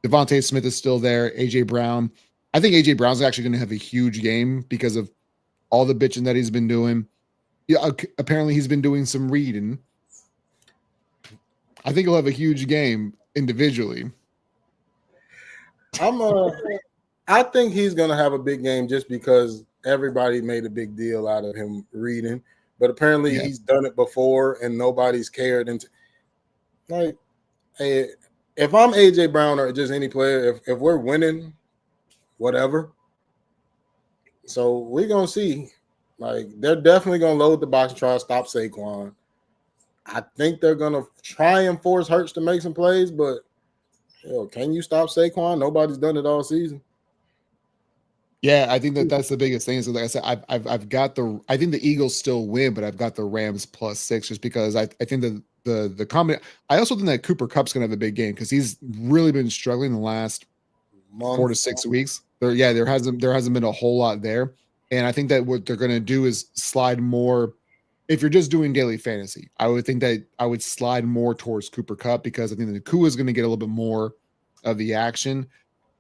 Devontae Smith is still there. AJ Brown. I think AJ Brown's actually going to have a huge game because of all the bitching that he's been doing. Yeah, apparently he's been doing some reading. I think he'll have a huge game individually. I think he's going to have a big game just because everybody made a big deal out of him reading. But apparently he's done it before and nobody's cared. And like, hey, if I'm AJ Brown or just any player, if we're winning, whatever. So we're going to see. Like, they're definitely going to load the box and try to stop Saquon. I think they're going to try and force Hurts to make some plays, but can you stop Saquon? Nobody's done it all season. Yeah, I think that's the biggest thing. So like I said, I think the Eagles still win, but I've got the Rams +6 just because I think the comment. I also think that Cooper Kupp's gonna have a big game because he's really been struggling the last 4 to 6 weeks. There hasn't been a whole lot there, and I think that what they're gonna do is slide more. If you're just doing daily fantasy, I would think that I would slide more towards Cooper Kupp because I think that Nakua is going to get a little bit more of the action.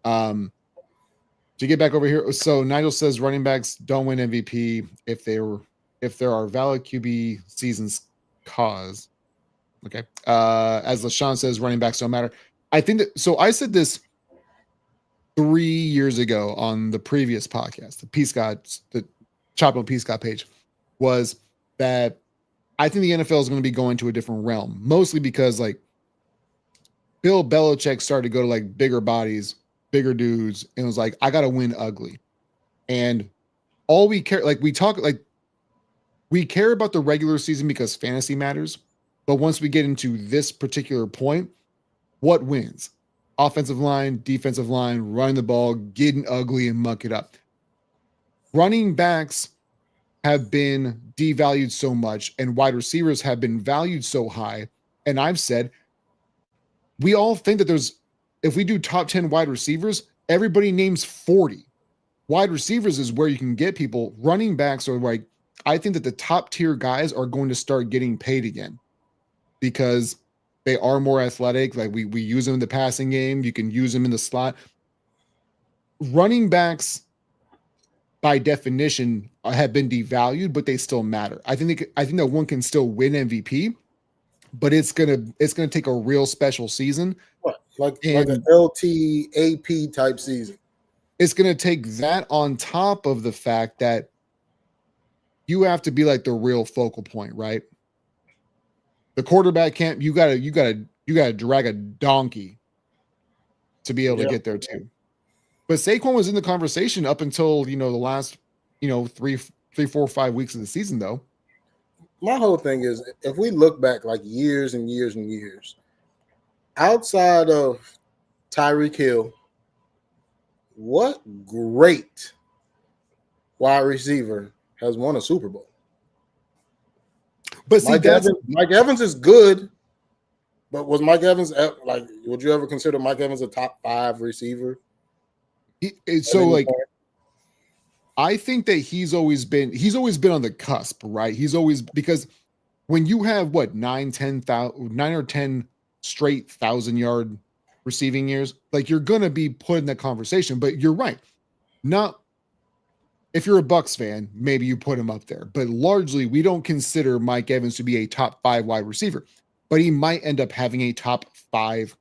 To get back over here, so Nigel says running backs don't win MVP if there are valid QB seasons cause. Okay. As LaShawn says, running backs don't matter. I think that, so I said this 3 years ago on the previous podcast, the Chop on Peascott page, was that I think the NFL is going to be going to a different realm, mostly because like Bill Belichick started to go to like bigger bodies, bigger dudes, and was like, I got to win ugly. And all we care, we care about the regular season because fantasy matters. But once we get into this particular point, what wins? Offensive line, defensive line, running the ball, getting ugly and muck it up. Running backs have been devalued so much and wide receivers have been valued so high. And I've said, we all think that if we do top 10 wide receivers, everybody names 40. Wide receivers is where you can get people. Running backs are like, I think that the top tier guys are going to start getting paid again because they are more athletic. Like we use them in the passing game. You can use them in the slot. Running backs, by definition, have been devalued, but they still matter. I think that one can still win MVP, but it's gonna take a real special season. Like an LT AP type season. it's going to take that on top of the fact that you have to be like the real focal point, right? The quarterback can't. You gotta drag a donkey to be able to get there too. But Saquon was in the conversation up until the last 3, 4, 5 weeks of the season, though. My whole thing is, if we look back like years and years and years, outside of Tyreek Hill, what great wide receiver has won a Super Bowl? But see, Mike Evans is good, but was Mike Evans like? Would you ever consider Mike Evans a top 5 receiver? I think that he's always been on the cusp, right? He's always, because when you have 9 or 10 straight 1,000-yard receiving years, like, you're gonna be put in that conversation. But you're right. Not if you're a Bucs fan, maybe you put him up there, but largely we don't consider Mike Evans to be a top 5 wide receiver, but he might end up having a top 5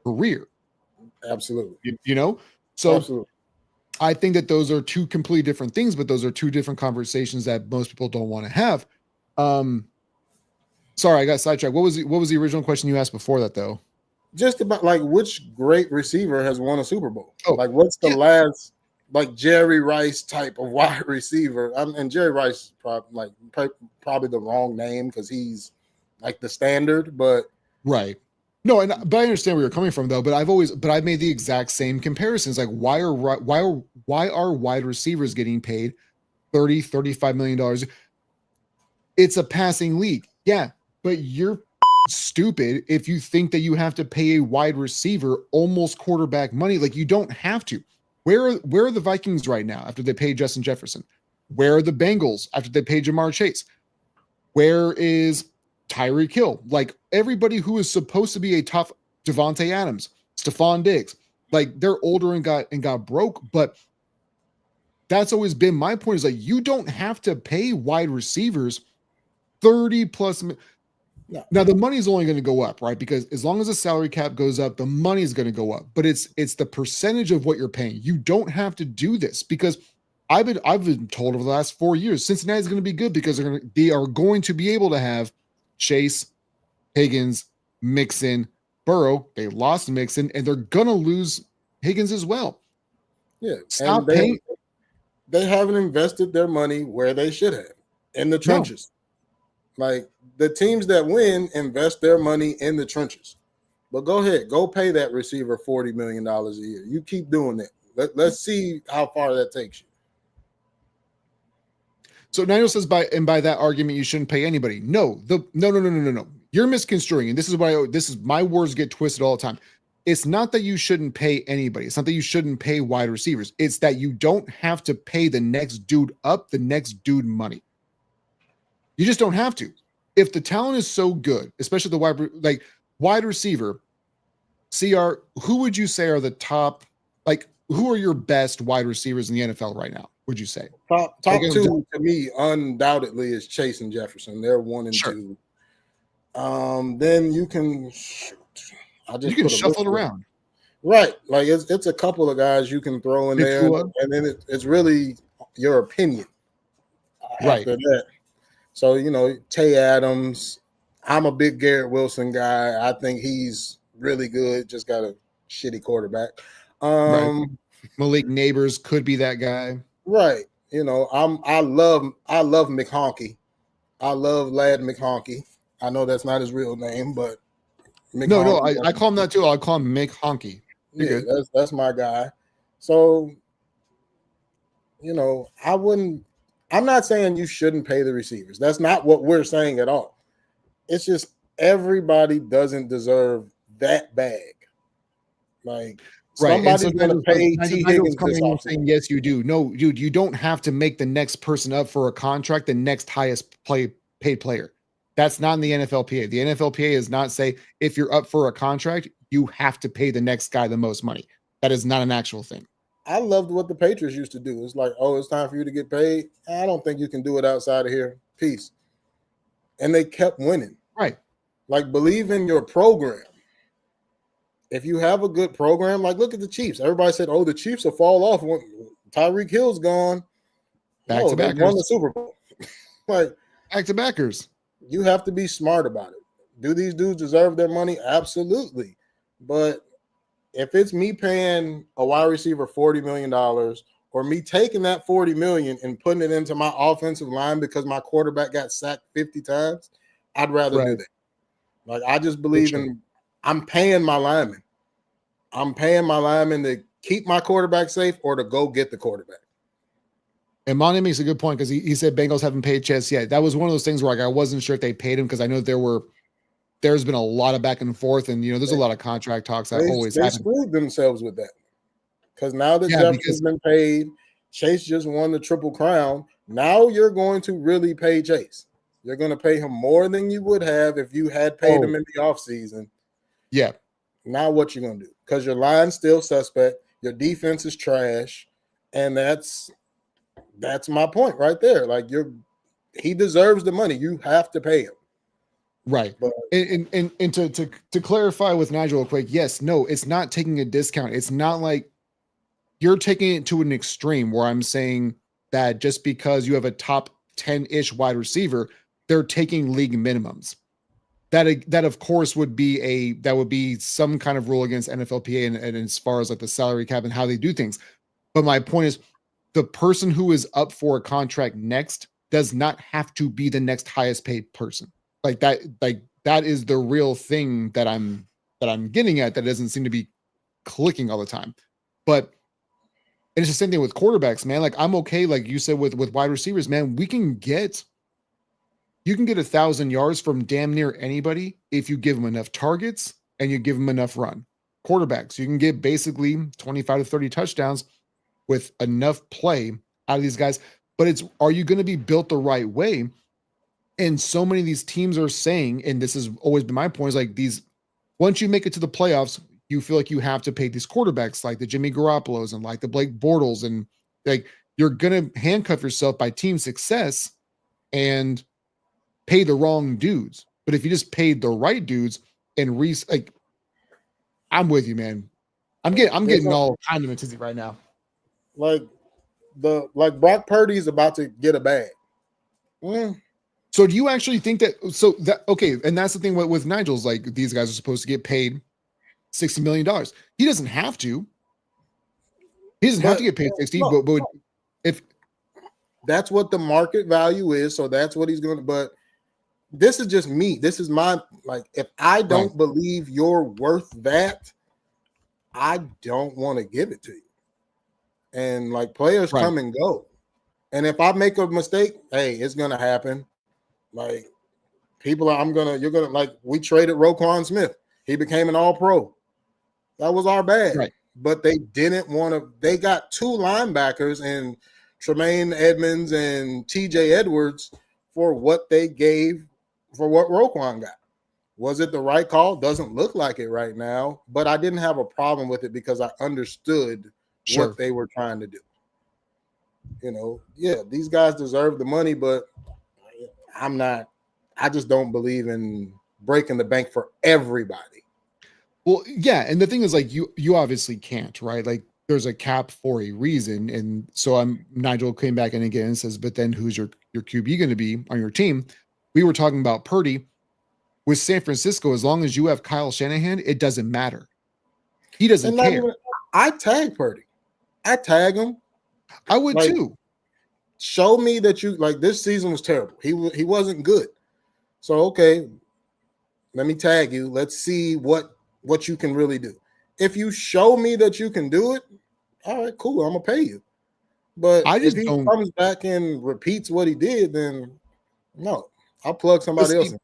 career. Absolutely. So absolutely. I think that those are two completely different things, but those are two different conversations that most people don't want to have. Sorry, I got sidetracked. What was the original question you asked before that, though? Just about like which great receiver has won a Super Bowl? Like, what's the last, like, Jerry Rice type of wide receiver? And Jerry Rice probably the wrong name because he's like the standard, but right. No, but I understand where you're coming from, though. But I've made the exact same comparisons. Like, why are wide receivers getting paid $30-35 million? It's a passing league, yeah. But you're stupid if you think that you have to pay a wide receiver almost quarterback money. Like, you don't have to. Where are the Vikings right now after they paid Justin Jefferson? Where are the Bengals after they paid Jamar Chase? Where is Tyreek Hill? Like, everybody who is supposed to be a tough, Devontae Adams, Stephon Diggs, like, they're older and got broke. But that's always been my point, is like, you don't have to pay wide receivers 30 plus. No. Now the money is only going to go up, right? Because as long as the salary cap goes up, the money is going to go up. But it's the percentage of what you're paying. You don't have to do this, because I've been told over the last 4 years Cincinnati's going to be good because they are going to be able to have Chase, Higgins, Mixon, Burrow. They lost Mixon, and they're going to lose Higgins as well. Yeah, stop paying. They haven't invested their money where they should have, in the trenches. No. Like, the teams that win invest their money in the trenches. But go ahead, go pay that receiver $40 million a year. You keep doing that. Let's see how far that takes you. So Daniel says, by that argument, you shouldn't pay anybody. No. You're misconstruing, and this is my words get twisted all the time. It's not that you shouldn't pay anybody. It's not that you shouldn't pay wide receivers. It's that you don't have to pay the next dude money. You just don't have to. If the talent is so good, especially the wide receiver, CR, who would you say are the top, like, who are your best wide receivers in the NFL right now, would you say? Top 2 to me, undoubtedly, is Chase and Jefferson. They're 1 and 2. Then you can shuffle it around. Right. Like, it's a couple of guys you can throw in there, and then it's really your opinion after that. So, Tay Adams, I'm a big Garrett Wilson guy. I think he's really good. Just got a shitty quarterback. Malik Neighbors could be that guy. Right. I love McHonky. I love Lad McHonky. I know that's not his real name, but No, I call him that too. I call him Mick Honky. Yeah, that's my guy. So, I'm not saying you shouldn't pay the receivers. That's not what we're saying at all. It's just everybody doesn't deserve that bag. Like, somebody's going to pay T. Higgins this offseason. Yes, you do. No, dude, you don't have to make the next person up for a contract the next highest paid player. That's not in the NFLPA. The NFLPA does not say if you're up for a contract, you have to pay the next guy the most money. That is not an actual thing. I loved what the Patriots used to do. It's like, oh, it's time for you to get paid. I don't think you can do it outside of here. Peace. And they kept winning. Right. Like, believe in your program. if you have a good program, like look at the Chiefs. Everybody said, "Oh, the Chiefs will fall off when Tyreek Hill's gone." Back No, to they won backers. the Super Bowl. Like Back to backers. you have to be smart about it. Do these dudes deserve their money? Absolutely. But if it's me paying a wide receiver $40 million or me taking that $40 million and putting it into my offensive line because my quarterback got sacked 50 times, I'd rather do Right. that. Like I just For believe sure. in I'm paying my linemen. I'm paying my linemen to keep my quarterback safe or to go get the quarterback. And Monty makes a good point because he said Bengals haven't paid Chess yet. That was one of those things where like I wasn't sure if they paid him because I know there's been a lot of back and forth, and there's a lot of contract talks that always They happen. screwed themselves with that. Because now that Yeah, Jefferson's because been paid, Chase just won the Triple Crown. Now you're going to really pay Chase. You're going to pay him more than you would have if you had paid him in the offseason. yeah, Now what you going to do? Because your line's still suspect, your defense is trash, and that's my point right there. Like he deserves the money. You have to pay him. right. But And to clarify with Nigel real quick, yes, no, it's not taking a discount. It's not like you're taking it to an extreme where I'm saying that just because you have a top 10-ish wide receiver, they're taking league minimums. That of course would be some kind of rule against NFLPA and as far as like the salary cap and how they do things. But my point is the person who is up for a contract next does not have to be the next highest paid person. Like that is the real thing that I'm getting at that doesn't seem to be clicking all the time. But and it's the same thing with quarterbacks, man. Like I'm okay, like you said with wide receivers, man. You can get 1,000 yards from damn near anybody if you give them enough targets and you give them enough run. Quarterbacks, you can get basically 25 to 30 touchdowns with enough play out of these guys. But are you going to be built the right way? And so many of these teams are saying, and this has always been my point, is like once you make it to the playoffs, you feel like you have to pay these quarterbacks like the Jimmy Garoppolos and like the Blake Bortles, and like you're gonna handcuff yourself by team success and pay the wrong dudes. But if you just paid the right dudes and like, I'm with you, man. I'm getting all kind of intensity right now. like Brock Purdy's about to get a bag. So do you actually think that okay, and that's the thing with Nigel's, like these guys are supposed to get paid $60 million. He doesn't have to. He doesn't have to get paid 60, but if that's what the market value is, so that's what he's going to. But this is just me. This is my if I don't believe you're worth that, I don't want to give it to you. And like players come and go. And if I make a mistake, hey, it's gonna happen. Like you're gonna like we traded Roquan Smith. He became an all-pro. That was our bad. Right. But they didn't want to, they got two linebackers and Tremaine Edmonds and TJ Edwards for what they gave for what Roquan got. Was it the right call? Doesn't look like it right now, but I didn't have a problem with it because I understood what they were trying to do. These guys deserve the money, but I just don't believe in breaking the bank for everybody. Well, yeah, and the thing is, like, you obviously can't, right? Like, there's a cap for a reason, and so Nigel came back in again and says, "But then, who's your QB going to be on your team?" We were talking about Purdy with San Francisco. As long as you have Kyle Shanahan, it doesn't matter. He doesn't care. I tag Purdy. I tag him. I would too. Show me that you this season was terrible. He wasn't good. So okay, let me tag you. Let's see what you can really do. If you show me that you can do it, all right, cool. I'm gonna pay you. But if he comes back and repeats what he did, then no, I'll plug somebody else in.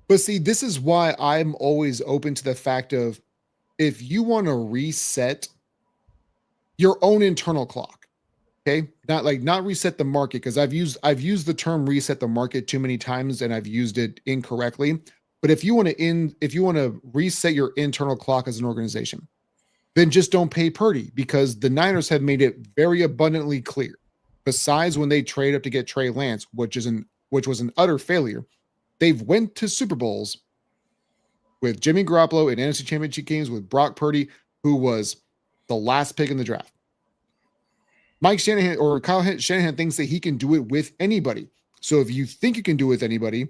But see, this is why I'm always open to the fact of if you want to reset your own internal clock, okay, not reset the market, because I've used the term reset the market too many times and I've used it incorrectly. But if you want to reset your internal clock as an organization, then just don't pay Purdy, because the Niners have made it very abundantly clear. Besides when they trade up to get Trey Lance, which was an utter failure, they've went to Super Bowls with Jimmy Garoppolo in NFC Championship games with Brock Purdy, who was the last pick in the draft. Mike Shanahan or Kyle Shanahan thinks that he can do it with anybody. So if you think you can do it with anybody,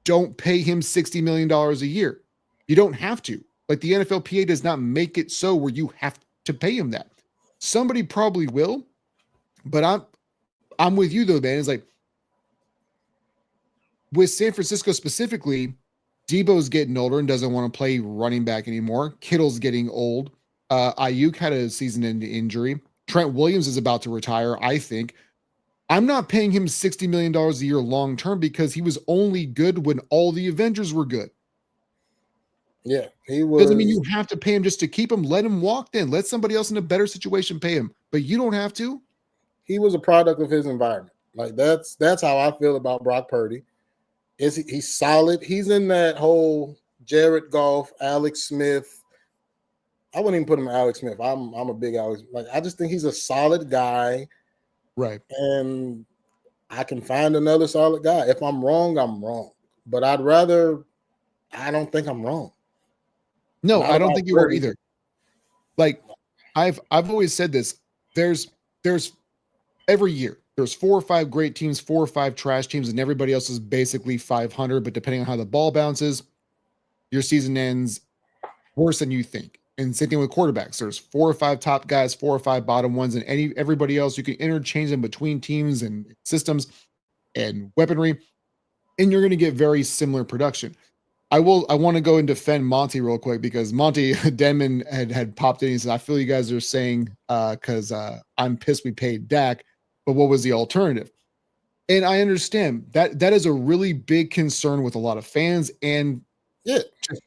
don't pay him $60 million a year. You don't have to. Like the NFLPA does not make it so where you have to pay him that. Somebody probably will, but I'm with you though, man. It's like with San Francisco specifically, Debo's getting older and doesn't want to play running back anymore. Kittle's getting old. Ayuk had a season-ending injury. Trent Williams is about to retire, I think. I'm not paying him $60 million a year long term because he was only good when all the Avengers were good. Yeah, he was. Doesn't mean you have to pay him just to keep him. Let him walk then. Let somebody else in a better situation pay him. But you don't have to. He was a product of his environment. Like that's how I feel about Brock Purdy. He's solid. He's in that whole Jared Goff, Alex Smith. I wouldn't even put him Alex Smith. I'm a big Alex. Like I just think he's a solid guy. Right. And I can find another solid guy. If I'm wrong, I'm wrong. But I don't think I'm wrong. No, I don't think you are either. Like I've always said this. There's every year, there's 4 or 5 great teams, 4 or 5 trash teams, and everybody else is basically 500. But depending on how the ball bounces, your season ends worse than you think. And same thing with quarterbacks. There's 4 or 5 top guys, 4 or 5 bottom ones, and everybody else. You can interchange them between teams and systems and weaponry, and you're going to get very similar production. I want to go and defend Monty real quick because Monty Denman had popped in. He said, I feel you guys are saying because I'm pissed we paid Dak, but what was the alternative? And I understand that is a really big concern with a lot of fans and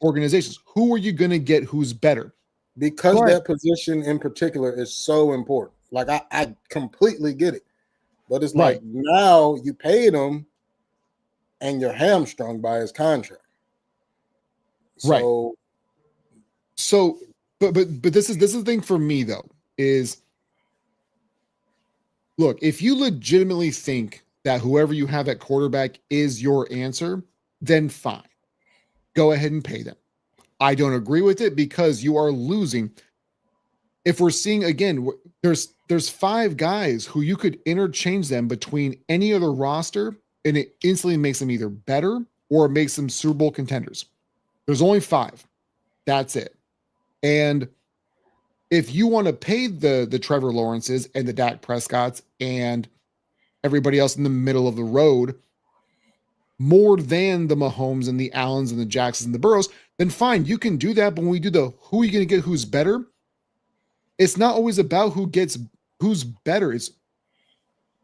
organizations. Who are you going to get who's better? Because that position in particular is so important. Like I completely get it. But it's like now you paid him and you're hamstrung by his contract. So but this is the thing for me though, is look, if you legitimately think that whoever you have at quarterback is your answer, then fine. Go ahead and pay them. I don't agree with it because you are losing. If we're seeing again, there's 5 guys who you could interchange them between any other roster, and it instantly makes them either better or it makes them Super Bowl contenders. There's only 5. That's it. And if you want to pay the Trevor Lawrences and the Dak Prescotts and everybody else in the middle of the road more than the Mahomes and the Allens and the Jacksons and the Burrows, then fine, you can do that. But when we do the who are you going to get who's better, it's not always about who's better. It's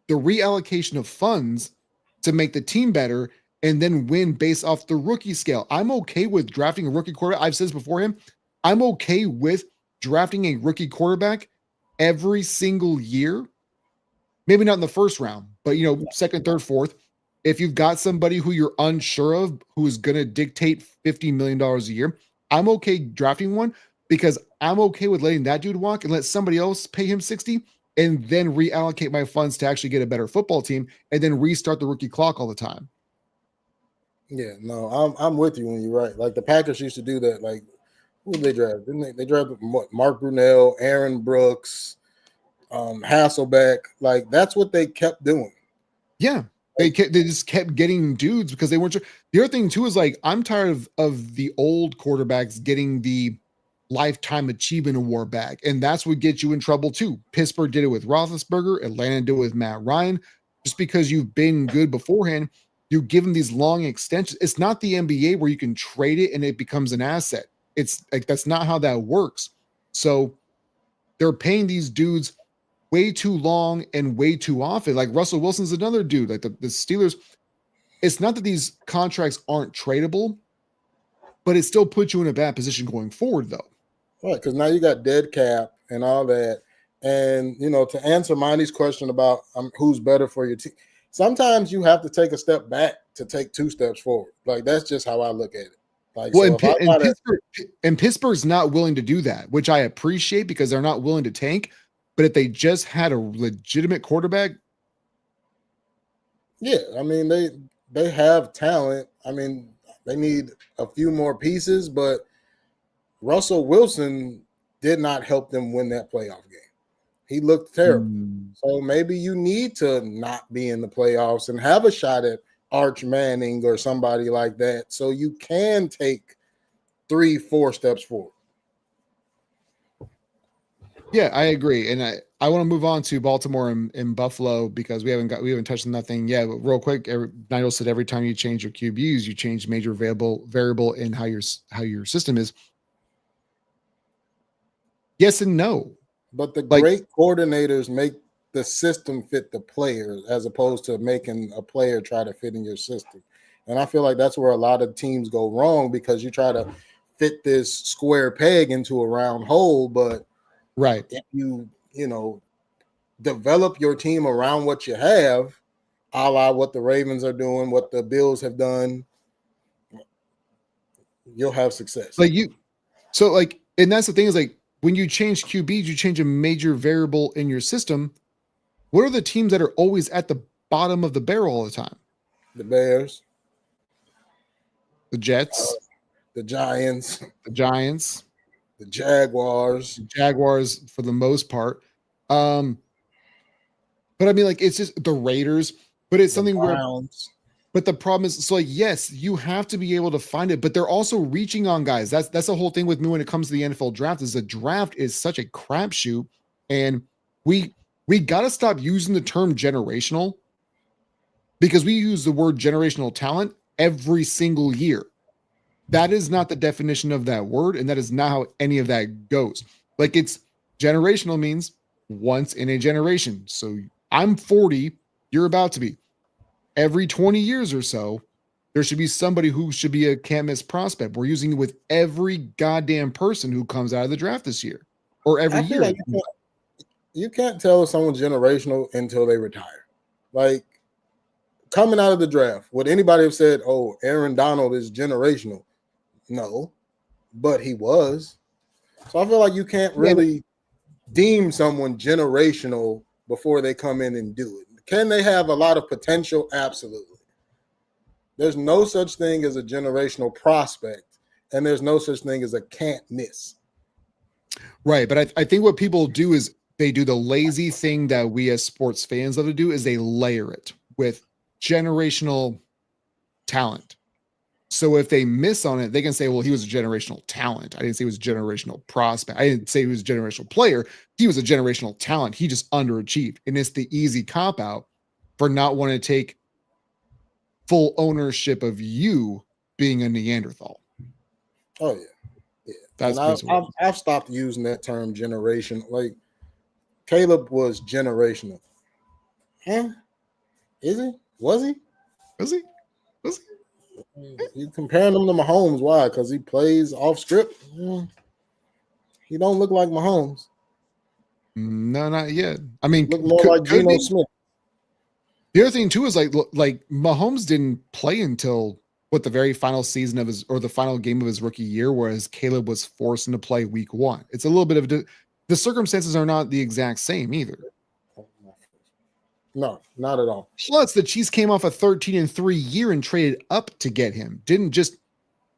the reallocation of funds to make the team better and then win based off the rookie scale. I'm okay with drafting a rookie quarterback. I've said this before him. I'm okay with drafting a rookie quarterback every single year. Maybe not in the first round, but second, third, fourth. If you've got somebody who you're unsure of, who is going to dictate $50 million a year, I'm okay drafting one because I'm okay with letting that dude walk and let somebody else pay him 60 and then reallocate my funds to actually get a better football team and then restart the rookie clock all the time. Yeah, no, I'm with you when you're right. Like the Packers used to do that. Like who did they draft? Didn't they? They drafted Mark Brunell, Aaron Brooks, Hasselbeck. Like that's what they kept doing. Yeah. They just kept getting dudes because they weren't sure. The other thing too is like I'm tired of the old quarterbacks getting the lifetime achievement award back, and that's what gets you in trouble too. Pittsburgh did it with Roethlisberger, Atlanta did it with Matt Ryan. Just because you've been good beforehand, you give them these long extensions. It's not the NBA where you can trade it and it becomes an asset. It's like that's not how that works. So they're paying these dudes way too long and way too often. Like Russell Wilson's another dude. Like the Steelers, it's not that these contracts aren't tradable, but it still puts you in a bad position going forward, though. Right, because now you got dead cap and all that. And, to answer Monty's question about who's better for your team, sometimes you have to take a step back to take 2 steps forward. Like, that's just how I look at it. Like, well, so Pittsburgh's not willing to do that, which I appreciate because they're not willing to tank. But if they just had a legitimate quarterback. Yeah, I mean, they have talent. I mean, They need a few more pieces, but Russell Wilson did not help them win that playoff game. He looked terrible. So maybe you need to not be in the playoffs and have a shot at Arch Manning or somebody like that so you can take 3-4 steps forward. Yeah, I agree. And I want to move on to Baltimore and Buffalo because we haven't touched on nothing yet. But real quick, Nigel said every time you change your QBs, you change major variable in how your system is. Yes and no. But the great coordinators make the system fit the players as opposed to making a player try to fit in your system. And I feel like that's where a lot of teams go wrong because you try to fit this square peg into a round hole, but right. If you develop your team around what you have, a la what the Ravens are doing, what the Bills have done, you'll have success. And that's the thing is like when you change QBs, you change a major variable in your system. What are the teams that are always at the bottom of the barrel all the time? The Bears, the Jets, the Giants, the Jaguars for the most part. But I mean, like, it's just the Raiders, but it's something Browns. But the problem is, so like, yes, you have to be able to find it, but they're also reaching on guys. That's the whole thing with me when it comes to the NFL draft is the draft is such a crapshoot. And we got to stop using the term generational because we use the word generational talent every single year. That is not the definition of that word, and that is not how any of that goes. Like, it's generational means once in a generation. So I'm 40, you're about to be. Every 20 years or so, there should be somebody who should be a can't miss prospect. We're using it with every goddamn person who comes out of the draft this year or every year. Like you can't tell if someone's generational until they retire. Like, coming out of the draft, would anybody have said, oh, Aaron Donald is generational? No, but he was. So I feel like you can't really deem someone generational before they come in and do it. Can they have a lot of potential? Absolutely. There's no such thing as a generational prospect, and there's no such thing as a can't miss. Right, but I think what people do is they do the lazy thing that we as sports fans love to do is they layer it with generational talent. So if they miss on it, they can say, well, he was a generational talent. I didn't say he was a generational prospect. I didn't say he was a generational player. He was a generational talent. He just underachieved. And it's the easy cop out for not wanting to take full ownership of you being a Neanderthal. Oh, yeah. That's I've stopped using that term generation. Like, Caleb was generational. Huh? Is he? Was he? Was he? Was he? You comparing him to Mahomes? Why? Because he plays off script. He don't look like Mahomes. No, not yet. I mean, look more like Geno Smith. The other thing too is like Mahomes didn't play until the very final season of the final game of his rookie year, whereas Caleb was forced into play week 1. It's a little bit of the circumstances are not the exact same either. No, not at all. Plus, the Chiefs came off a 13-3 year and traded up to get him. Didn't just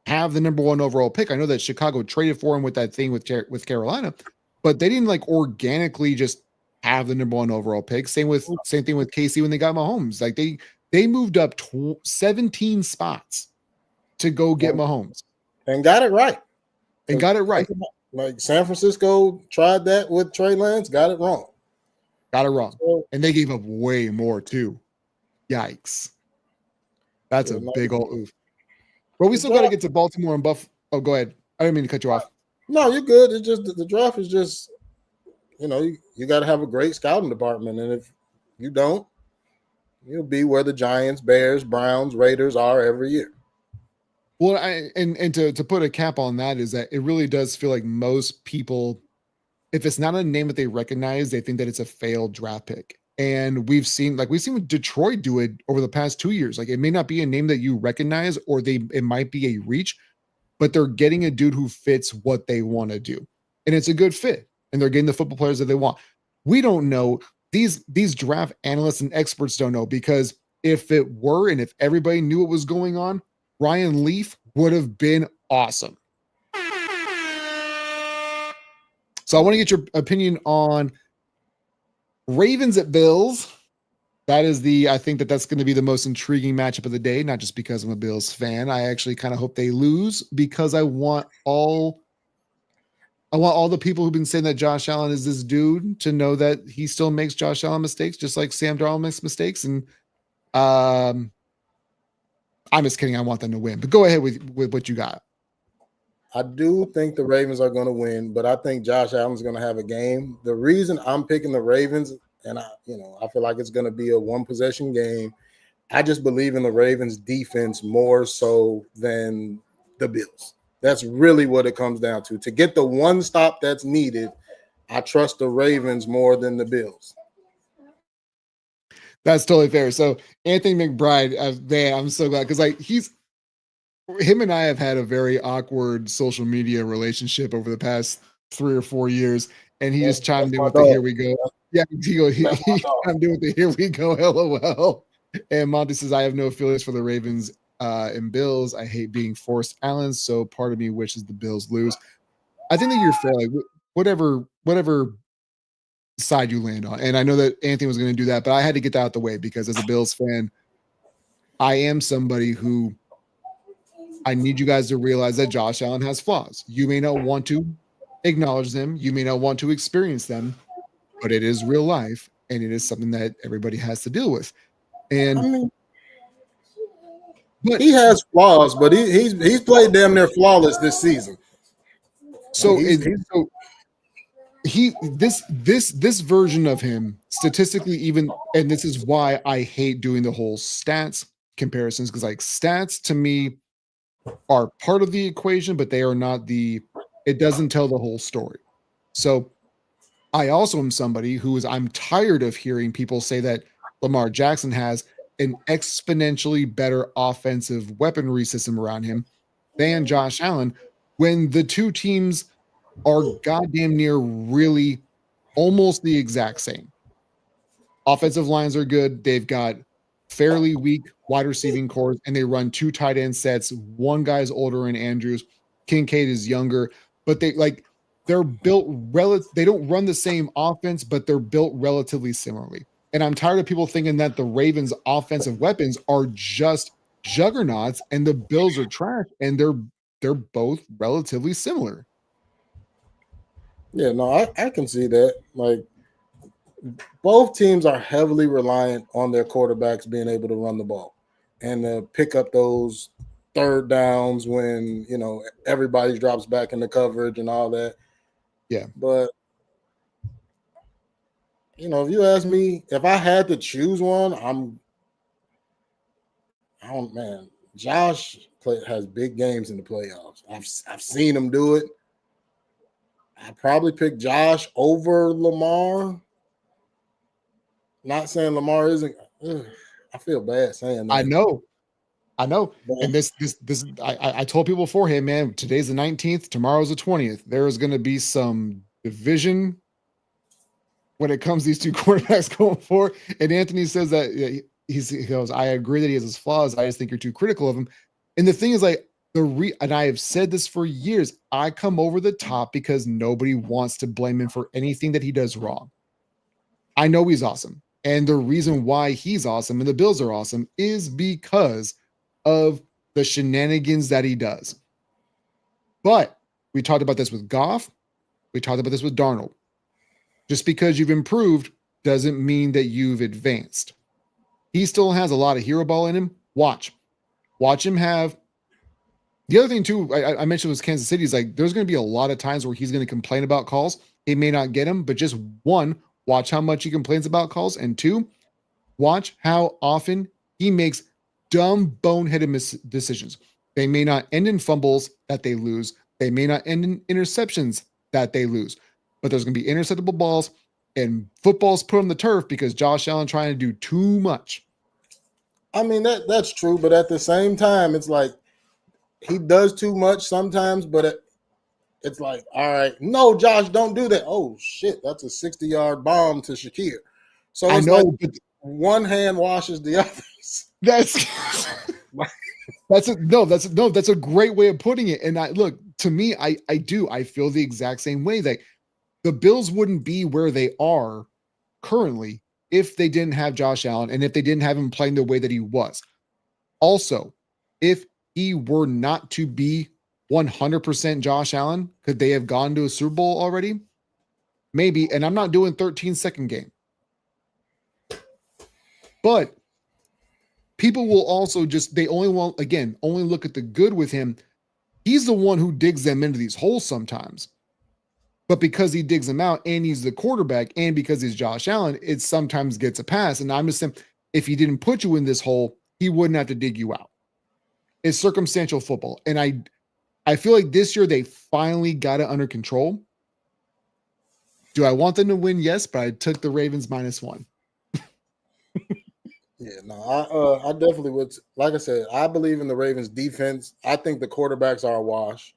have the number 1 overall pick. I know that Chicago traded for him with that thing with Carolina, but they didn't like organically just have the number 1 overall pick. Same thing with KC when they got Mahomes. Like they moved up 17 spots to go get Mahomes and got it right. Like San Francisco tried that with Trey Lance, got it wrong. And they gave up way more too. Yikes. That's a big old oof. But we still got to get to Baltimore and Buff. Oh, go ahead. I didn't mean to cut you off. No, you're good. It's just the draft is just, you got to have a great scouting department. And if you don't, you'll be where the Giants, Bears, Browns, Raiders are every year. Well, to put a cap on that is that it really does feel like most people, if it's not a name that they recognize, they think that it's a failed draft pick. And we've seen with Detroit do it over the past 2 years. Like, it may not be a name that you recognize, or it might be a reach, but they're getting a dude who fits what they want to do. And it's a good fit. And they're getting the football players that they want. We don't know. These draft analysts and experts don't know, because if it were, and if everybody knew what was going on, Ryan Leaf would have been awesome. So I want to get your opinion on Ravens at Bills. That is I think that's going to be the most intriguing matchup of the day, not just because I'm a Bills fan. I actually kind of hope they lose because I want all the people who've been saying that Josh Allen is this dude to know that he still makes Josh Allen mistakes, just like Sam Darnold makes mistakes. And I'm just kidding. I want them to win, but go ahead with what you got. I do think the Ravens are going to win, but I think Josh Allen's going to have a game. The reason I'm picking the Ravens, and I feel like it's going to be a one possession game. I just believe in the Ravens defense more so than the Bills. That's really what it comes down to. To get the one stop that's needed, I trust the Ravens more than the Bills. That's totally fair. So Anthony McBride, man, I'm so glad because him and I have had a very awkward social media relationship over the past 3 or 4 years, and he just chimed in with the "Here we go." Yeah, he chimed in with the "Here we go." LOL. And Monty says, "I have no feelings for the Ravens and Bills. I hate being forced Allen, so part of me wishes the Bills lose." I think that you're fair. Like whatever side you land on, and I know that Anthony was going to do that, but I had to get that out the way because as a Bills fan, I am somebody who. I need you guys to realize that Josh Allen has flaws. You may not want to acknowledge them. You may not want to experience them, but it is real life, and it is something that everybody has to deal with. And but he has flaws, but he's played damn near flawless this season. So this version of him statistically even, and this is why I hate doing the whole stats comparisons because like stats to me are part of the equation, but they are not it doesn't tell the whole story. So I also am somebody I'm tired of hearing people say that Lamar Jackson has an exponentially better offensive weaponry system around him than Josh Allen when the two teams are goddamn near really almost the exact same. Offensive lines are good. They've got fairly weak wide receiving cores, and they run 2 tight end sets. One guy's older in Andrews. Kincaid is younger, but they're built they don't run the same offense, but they're built relatively similarly. And I'm tired of people thinking that the Ravens' offensive weapons are just juggernauts and the Bills are trash, and they're both relatively similar. Yeah, no, I can see that. Like both teams are heavily reliant on their quarterbacks being able to run the ball and pick up those third downs when everybody drops back into coverage and all that. Yeah, but if you ask me if I had to choose one, Josh has big games in the playoffs. I've seen him do it. I probably pick Josh over Lamar. Not saying Lamar isn't. I feel bad saying that. I know. And this I told people beforehand, man, today's the 19th, tomorrow's the 20th. There is going to be some division when it comes to these two quarterbacks going forward. And Anthony says that he goes, I agree that he has his flaws. I just think you're too critical of him. And the thing is, like, and I have said this for years, I come over the top because nobody wants to blame him for anything that he does wrong. I know he's awesome. And the reason why he's awesome and the Bills are awesome is because of the shenanigans that he does. But we talked about this with Goff. We talked about this with Darnold. Just because you've improved doesn't mean that you've advanced. He still has a lot of hero ball in him. Watch him have. The other thing too, I mentioned was Kansas City is like, there's going to be a lot of times where he's going to complain about calls. He may not get them, but just one, watch how much he complains about calls. And two, watch how often he makes dumb, boneheaded decisions. They may not end in fumbles that they lose. They may not end in interceptions that they lose. But there's going to be interceptable balls and footballs put on the turf because Josh Allen trying to do too much. I mean, that's true. But at the same time, it's like he does too much sometimes. But it's like, all right, no, Josh, don't do that. Oh, shit, that's a 60-yard bomb to Shakir. So it's like one hand washes the others. That's That's a great way of putting it. And to me, I feel the exact same way. That the Bills wouldn't be where they are currently if they didn't have Josh Allen and if they didn't have him playing the way that he was. Also, if he were not to be 100% Josh Allen, could they have gone to a Super Bowl already? Maybe. And I'm not doing 13-second game. But people will also they only look at the good with him. He's the one who digs them into these holes sometimes. But because he digs them out and he's the quarterback and because he's Josh Allen, it sometimes gets a pass. And I'm just saying, if he didn't put you in this hole, he wouldn't have to dig you out. It's circumstantial football. And I feel like this year they finally got it under control. Do I want them to win? Yes, but I took the Ravens -1. Yeah, no, I definitely would. Like I said, I believe in the Ravens defense. I think the quarterbacks are a wash.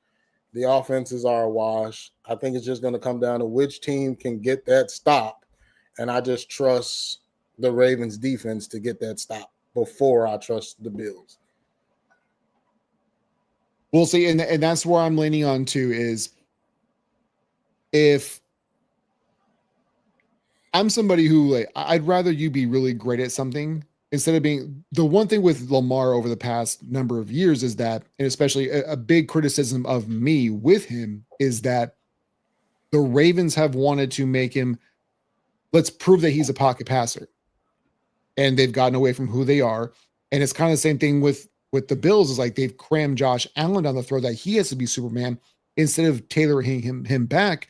The offenses are a wash. I think it's just going to come down to which team can get that stop. And I just trust the Ravens defense to get that stop before I trust the Bills. We'll see. And that's where I'm leaning on too, is if I'm somebody who I'd rather you be really great at something instead of being the one thing with Lamar over the past number of years is that, and especially a big criticism of me with him is that the Ravens have wanted to make him, let's prove that he's a pocket passer. And they've gotten away from who they are. And it's kind of the same thing with the Bills is like they've crammed Josh Allen down the throat that he has to be Superman instead of tailoring him back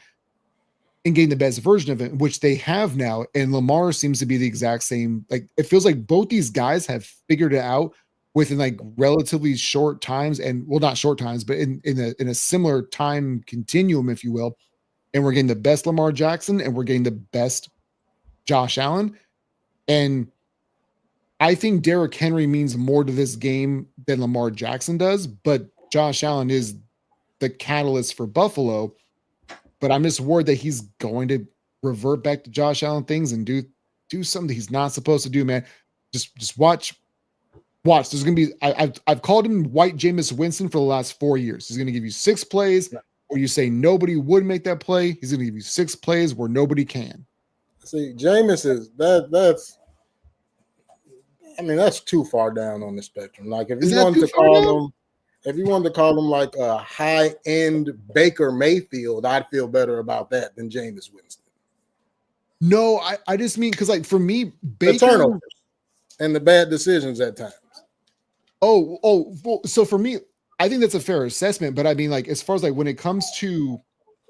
and getting the best version of it, which they have now. And Lamar seems to be the exact same. Like it feels like both these guys have figured it out within like relatively short times, and well, not short times, but in a similar time continuum, if you will. And we're getting the best Lamar Jackson and we're getting the best Josh Allen. And I think Derrick Henry means more to this game than Lamar Jackson does, but Josh Allen is the catalyst for Buffalo. But I'm just worried that he's going to revert back to Josh Allen things and do something he's not supposed to do, man. Just watch. There's going to be, I've called him White Jameis Winston for the last 4 years. He's going to give you 6 plays where you say nobody would make that play. He's going to give you 6 plays where nobody can. See, Jameis is that's too far down on the spectrum. Like if you wanted to call him like a high-end Baker Mayfield, I'd feel better about that than Jameis Winston. No, I just mean because like for me, Baker, the turnovers and the bad decisions at times. Well, so for me, I think that's a fair assessment. But I mean, like as far as like when it comes to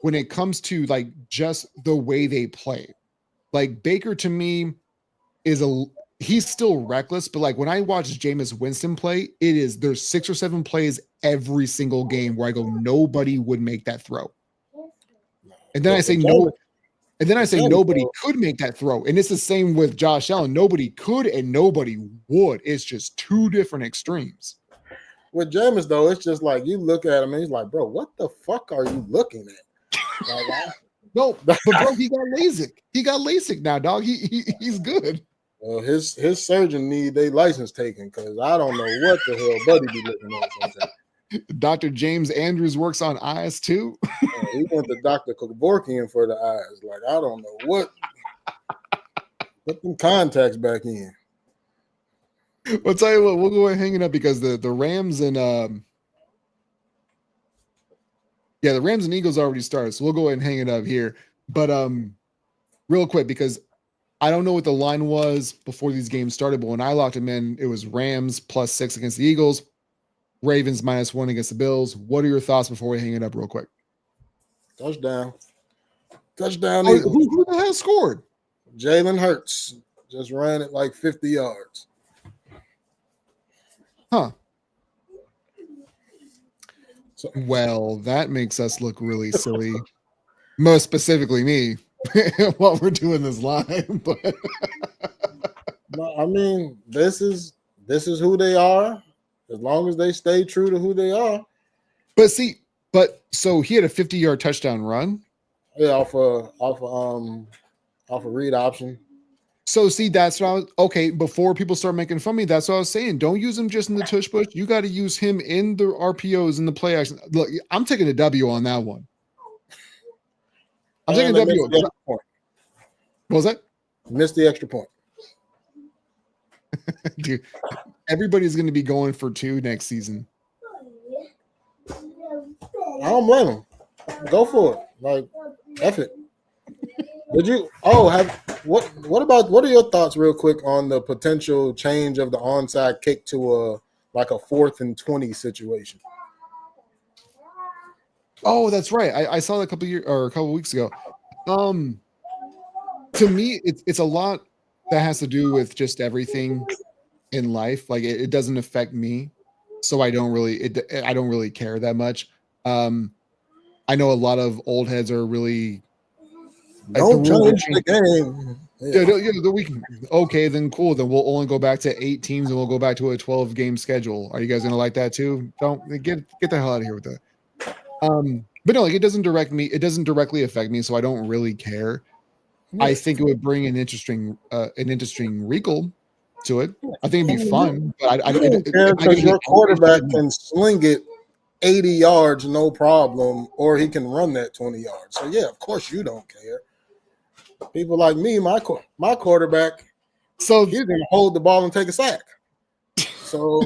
like just the way they play, like Baker to me is he's still reckless, but like when I watch Jameis Winston play, there's 6 or 7 plays every single game where I go, nobody would make that throw. And then I say no, and then I say nobody could make that throw. And it's the same with Josh Allen. Nobody could and nobody would. It's just 2 different extremes. With Jameis, though, it's just like you look at him and he's like, bro, what the fuck are you looking at? No, but bro, he got LASIK. He got LASIK now, dog. He's good. Well, his surgeon need their license taken because I don't know what the hell Buddy be looking at sometimes. Dr. James Andrews works on eyes too. He went to Dr. Kevorkian for the eyes. Like, I don't know what. Put them contacts back in. I'll tell you what, we'll go ahead and hang it up because the Rams and the Rams and Eagles already started. So we'll go ahead and hang it up here. But real quick, because I don't know what the line was before these games started, but when I locked them in, it was Rams +6 against the Eagles, Ravens -1 against the Bills. What are your thoughts before we hang it up real quick? Touchdown. Who the hell scored? Jalen Hurts just ran it like 50 yards. Huh. Well, that makes us look really silly. Most specifically me. While we're doing this live, but no, I mean, this is who they are. As long as they stay true to who they are. But so he had a 50-yard touchdown run. Yeah, off a read option. So see, that's what I was okay. Before people start making fun of me, that's what I was saying. Don't use him just in the tush push. You got to use him in the RPOs and the play action. Look, I'm taking a W on that one. I'm taking And a they W. missed the extra point. What was that? Missed the extra point. Dude, everybody's going to be going for 2 next season. I don't blame him. Go for it. Like, F it. Did you? Oh, what are your thoughts, real quick, on the potential change of the onside kick to a 4th and 20 situation? Oh, that's right. I saw that a couple weeks ago. To me, it's a lot that has to do with just everything in life. Like it doesn't affect me, so I don't really care that much. I know a lot of old heads are really Don't change the game. Yeah, we can, okay, then cool. Then we'll only go back to 8 teams and we'll go back to a 12-game schedule. Are you guys gonna like that too? Don't get the hell out of here with that. But no, like it doesn't directly affect me, so I don't really care. Yeah. I think it would bring an interesting wrinkle to it. I think it'd be fun, but I don't care because your quarterback can sling it 80 yards, no problem, or he can run that 20 yards. So yeah, of course you don't care. People like me, my quarterback, so he's gonna hold the ball and take a sack. So,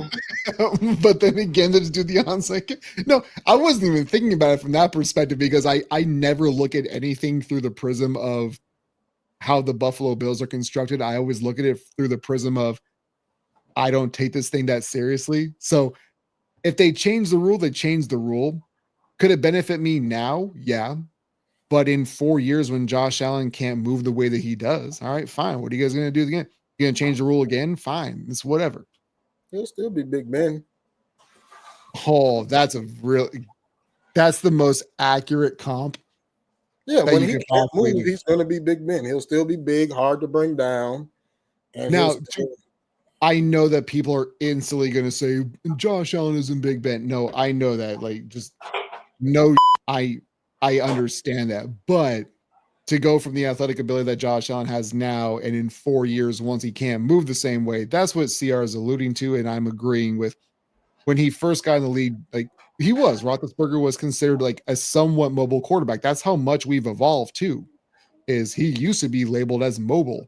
but then again, let's do the onside. No, I wasn't even thinking about it from that perspective because I never look at anything through the prism of how the Buffalo Bills are constructed. I always look at it through the prism of I don't take this thing that seriously. So if they change the rule, they change the rule. Could it benefit me now? Yeah. But in 4 years, when Josh Allen can't move the way that he does, all right, fine. What are you guys going to do again? You going to change the rule again? Fine. It's whatever. He'll still be Big Ben. Oh, that's the most accurate comp. Yeah, when he can't move, he's going to be Big Ben. He'll still be big, hard to bring down. And now, I know that people are instantly going to say Josh Allen isn't Big Ben. No, I know that. Like, just no, I understand that. But to go from the athletic ability that Josh Allen has now, and in 4 years, once he can't move the same way, that's what CR is alluding to, and I'm agreeing with. When he first got in the league, like Roethlisberger was considered like a somewhat mobile quarterback. That's how much we've evolved too. Is he used to be labeled as mobile.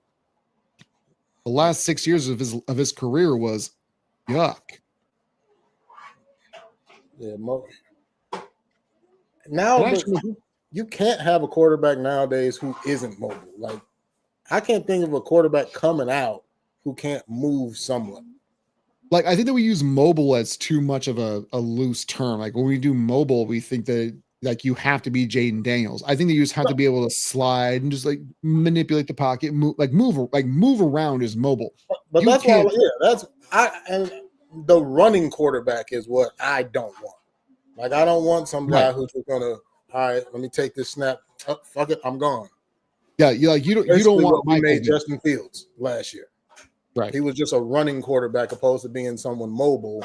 The last 6 years of his career was yuck. Yeah, now you can't have a quarterback nowadays who isn't mobile. Like, I can't think of a quarterback coming out who can't move somewhat. Like, I think that we use mobile as too much of a loose term. Like, when we do mobile, we think that like you have to be Jaden Daniels. I think that you just have to be able to slide and just like manipulate the pocket, move around is mobile. But that's why, and the running quarterback is what I don't want. Like, I don't want some guy who's just gonna, all right, let me take this snap. Oh, fuck it, I'm gone. Yeah, you don't want what we made Justin Fields last year. Right. He was just a running quarterback opposed to being someone mobile.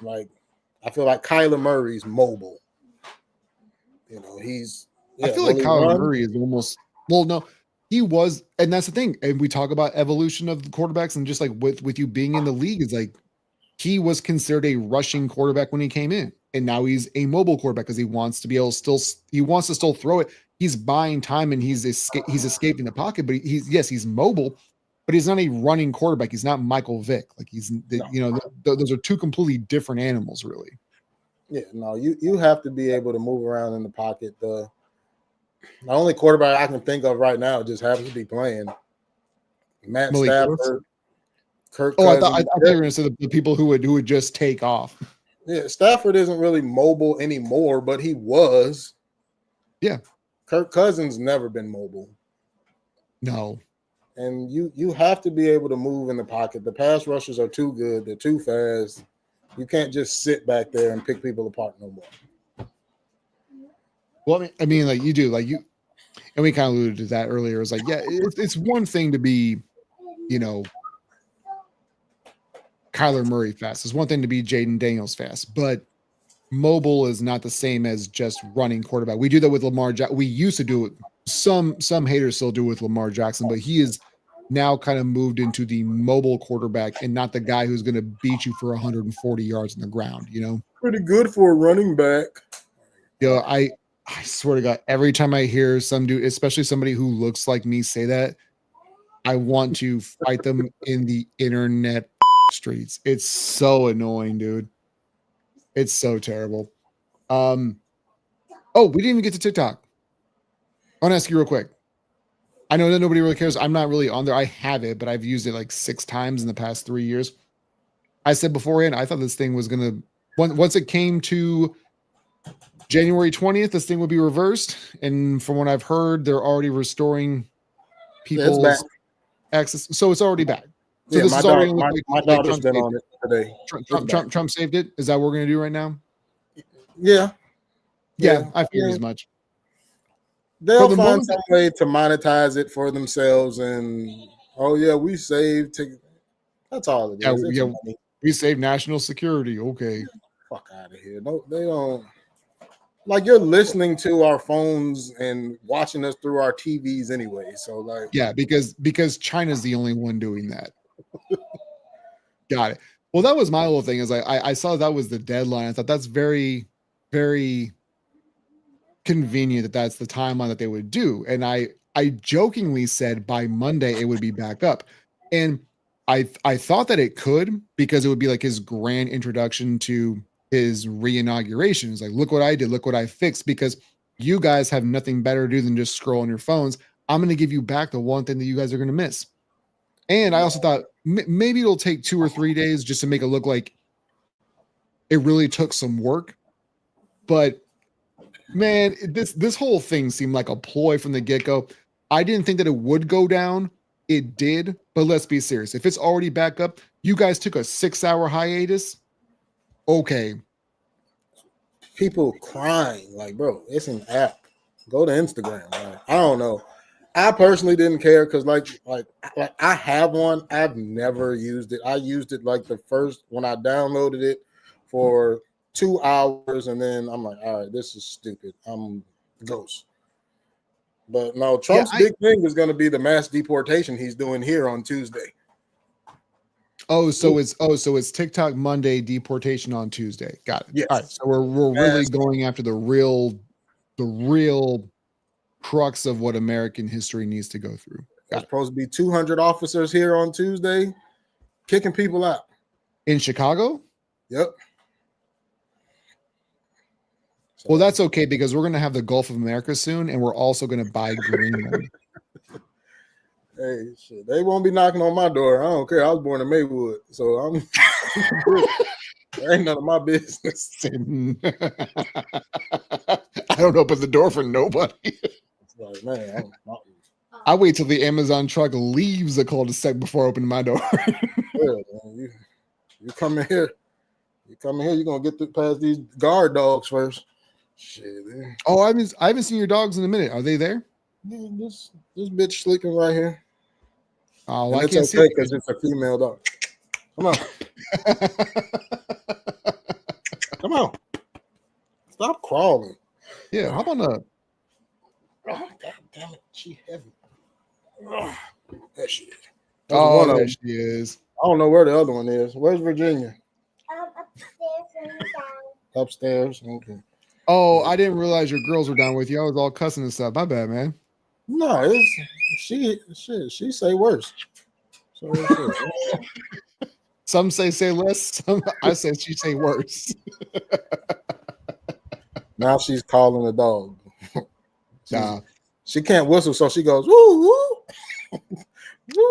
Like, I feel like Kyler Murray's mobile. You know, I feel like Kyler Murray is almost, well, no, he was, and that's the thing. And we talk about evolution of the quarterbacks, and just like with you being in the league, is like he was considered a rushing quarterback when he came in, and now he's a mobile quarterback because he wants to still throw it. He's buying time and he's escaping the pocket, but he's mobile. But he's not a running quarterback. He's not Michael Vick. Like those are two completely different animals, really. Yeah, no, you have to be able to move around in the pocket. The only quarterback I can think of right now just happens to be playing Matt Malik Stafford, Kirk Cousins. I thought you were going to say the people who would just take off. Yeah, Stafford isn't really mobile anymore, but he was. Yeah, Kirk Cousins never been mobile. No. And you have to be able to move in the pocket. The pass rushers are too good. They're too fast. You can't just sit back there and pick people apart no more. Well, I mean, like you do, like you, and we kind of alluded to that earlier. It's like, yeah, it's one thing to be, Kyler Murray fast. It's one thing to be Jaden Daniels fast, but mobile is not the same as just running quarterback. We do that with Lamar Jackson. We used to do it. Some haters still do it with Lamar Jackson, but he is now kind of moved into the mobile quarterback and not the guy who's going to beat you for 140 yards on the ground, you know? Pretty good for a running back. Yo, I swear to God, every time I hear some dude, especially somebody who looks like me, say that, I want to fight them in the internet streets. It's so annoying, dude. It's so terrible. Oh, we didn't even get to TikTok. I want to ask you real quick. I know that nobody really cares. I'm not really on there. I have it, but I've used it like 6 times in the past 3 years. I said beforehand, I thought this thing was going to, once it came to January 20th, this thing would be reversed. And from what I've heard, they're already restoring people's access. So it's already back. So Yeah, this is already my daughter's been on it today. Trump saved it. Is that what we're going to do right now? Yeah. I figured as much. They'll find some way to monetize it for themselves, and we saved. That's all it is. Yeah, we saved national security. Okay, fuck out of here. No, they don't. Like, you're listening to our phones and watching us through our TVs anyway. So like, yeah, because China's the only one doing that. Got it. Well, that was my whole thing. Is I saw that was the deadline. I thought that's very, very convenient that that's the timeline that they would do. And I jokingly said by Monday it would be back up. And I thought that it could, because it would be like his grand introduction to his re-inauguration. It's like, look what I did, look what I fixed, because you guys have nothing better to do than just scroll on your phones. I'm going to give you back the one thing that you guys are going to miss. And I also thought maybe it'll take 2 or 3 days just to make it look like it really took some work. But man, this whole thing seemed like a ploy from the get-go. I didn't think that it would go down. It did, but let's be serious. If it's already back up, you guys took a 6-hour hiatus. Okay. People crying, like, bro, it's an app. Go to Instagram. Like, I don't know. I personally didn't care because like I have one. I've never used it. I used it like the first when I downloaded it for 2 hours, and then I'm like, all right, this is stupid. I'm ghost. But no, Trump's big thing is going to be the mass deportation he's doing here on Tuesday. So it's TikTok Monday, deportation on Tuesday. Got it. Yes. All right. So we're really going after the real crux of what American history needs to go through. There's supposed to be 200 officers here on Tuesday kicking people out. In Chicago? Yep. Well, that's okay, because we're going to have the Gulf of America soon, and we're also going to buy Greenland. Hey, shit, they won't be knocking on my door. I don't care. I was born in Maywood, so I'm. That ain't none of my business. I don't open the door for nobody. It's like, man, I wait till the Amazon truck leaves the cul-de-sac before opening my door. Yeah, man, you come in here. You're gonna get past these guard dogs first. Shit. Man. Oh, I haven't seen your dogs in a minute. Are they there? Yeah, this bitch sleeping right here. Oh, I can't see because it's a female dog. Come on. Come on. Stop crawling. Yeah, how about Oh, God damn it. She heavy. Oh, there she is. there she is. I don't know where the other one is. Where's Virginia? Upstairs and down. Upstairs. Okay. Oh, I didn't realize your girls were down with you. I was all cussing and stuff. My bad, man. No, she say worse. So Some say less. I say she say worse. now she's calling the dog. Nah. She can't whistle, so she goes, woo, woo.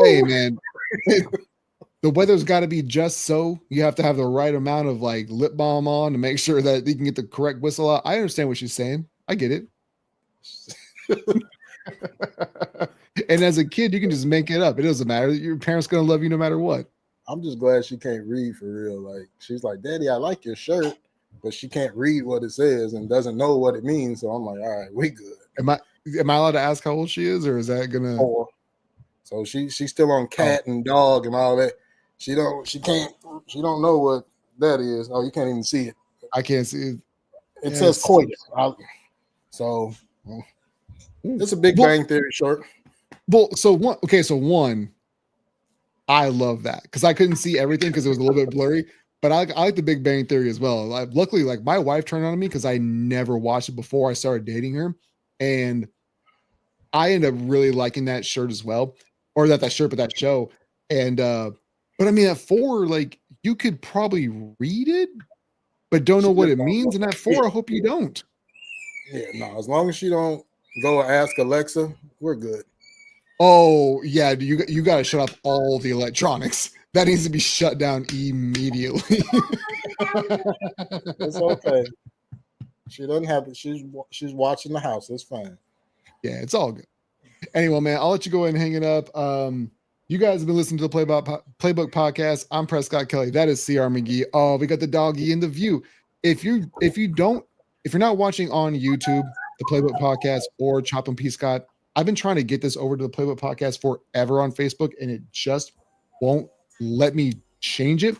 Hey, man. The weather's got to be just so. You have to have the right amount of like lip balm on to make sure that you can get the correct whistle out. I understand what she's saying. I get it. And as a kid, you can just make it up. It doesn't matter. Your parents going to love you no matter what. I'm just glad she can't read for real. Like, she's like, Daddy, I like your shirt, but she can't read what it says and doesn't know what it means. So I'm like, all right, we good. Am I allowed to ask how old she is, or is that gonna? 4. So she's still on cat and dog and all that. She don't know what that is. Oh, you can't even see it. I can't see it. It says coitus. So it's a Big Bang Theory short. Well, so one. I love that because I couldn't see everything because it was a little bit blurry. But I like the Big Bang Theory as well. Luckily, like my wife turned on me because I never watched it before I started dating her, and I ended up really liking that shirt as well, or that shirt, but that show. And but I mean, at 4, like you could probably read it, but don't know what it means. And at 4, I hope you don't. Yeah, no. As long as she don't go ask Alexa, we're good. Oh yeah, you got to shut off all the electronics. That needs to be shut down immediately. It's okay. She doesn't have to. She's watching the house. It's fine. Yeah, it's all good. Anyway, man, I'll let you go ahead and hang it up. You guys have been listening to the Playbook Podcast. I'm Prescott Kelly. That is CR McGee. Oh, we got the doggy in the view. If you're not watching on YouTube, the Playbook Podcast or Chop and P Scott, I've been trying to get this over to the Playbook Podcast forever on Facebook, and it just won't let me change it.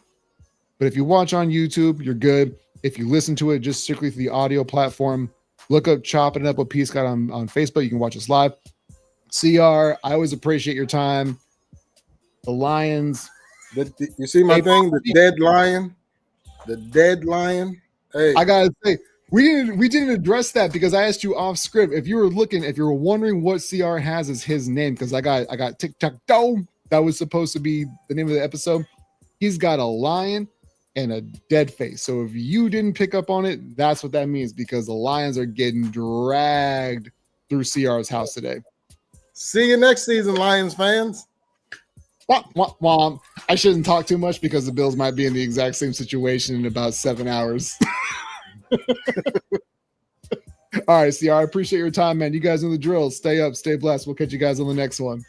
But if you watch on YouTube, you're good. If you listen to it just strictly through the audio platform, look up Chopping It Up with P Scott on Facebook. You can watch us live. CR, I always appreciate your time. The Lions. You see my thing? The dead lion. The dead lion. Hey, I gotta say, we didn't address that because I asked you off script. If you were wondering what CR has as his name, because I got tic-tac-toe. That was supposed to be the name of the episode. He's got a lion and a dead face. So if you didn't pick up on it, that's what that means, because the Lions are getting dragged through CR's house today. See you next season, Lions fans. Womp, womp, womp. I shouldn't talk too much because the Bills might be in the exact same situation in about 7 hours. All right, CR, I appreciate your time, man. You guys know the drill. Stay up, stay blessed. We'll catch you guys on the next one.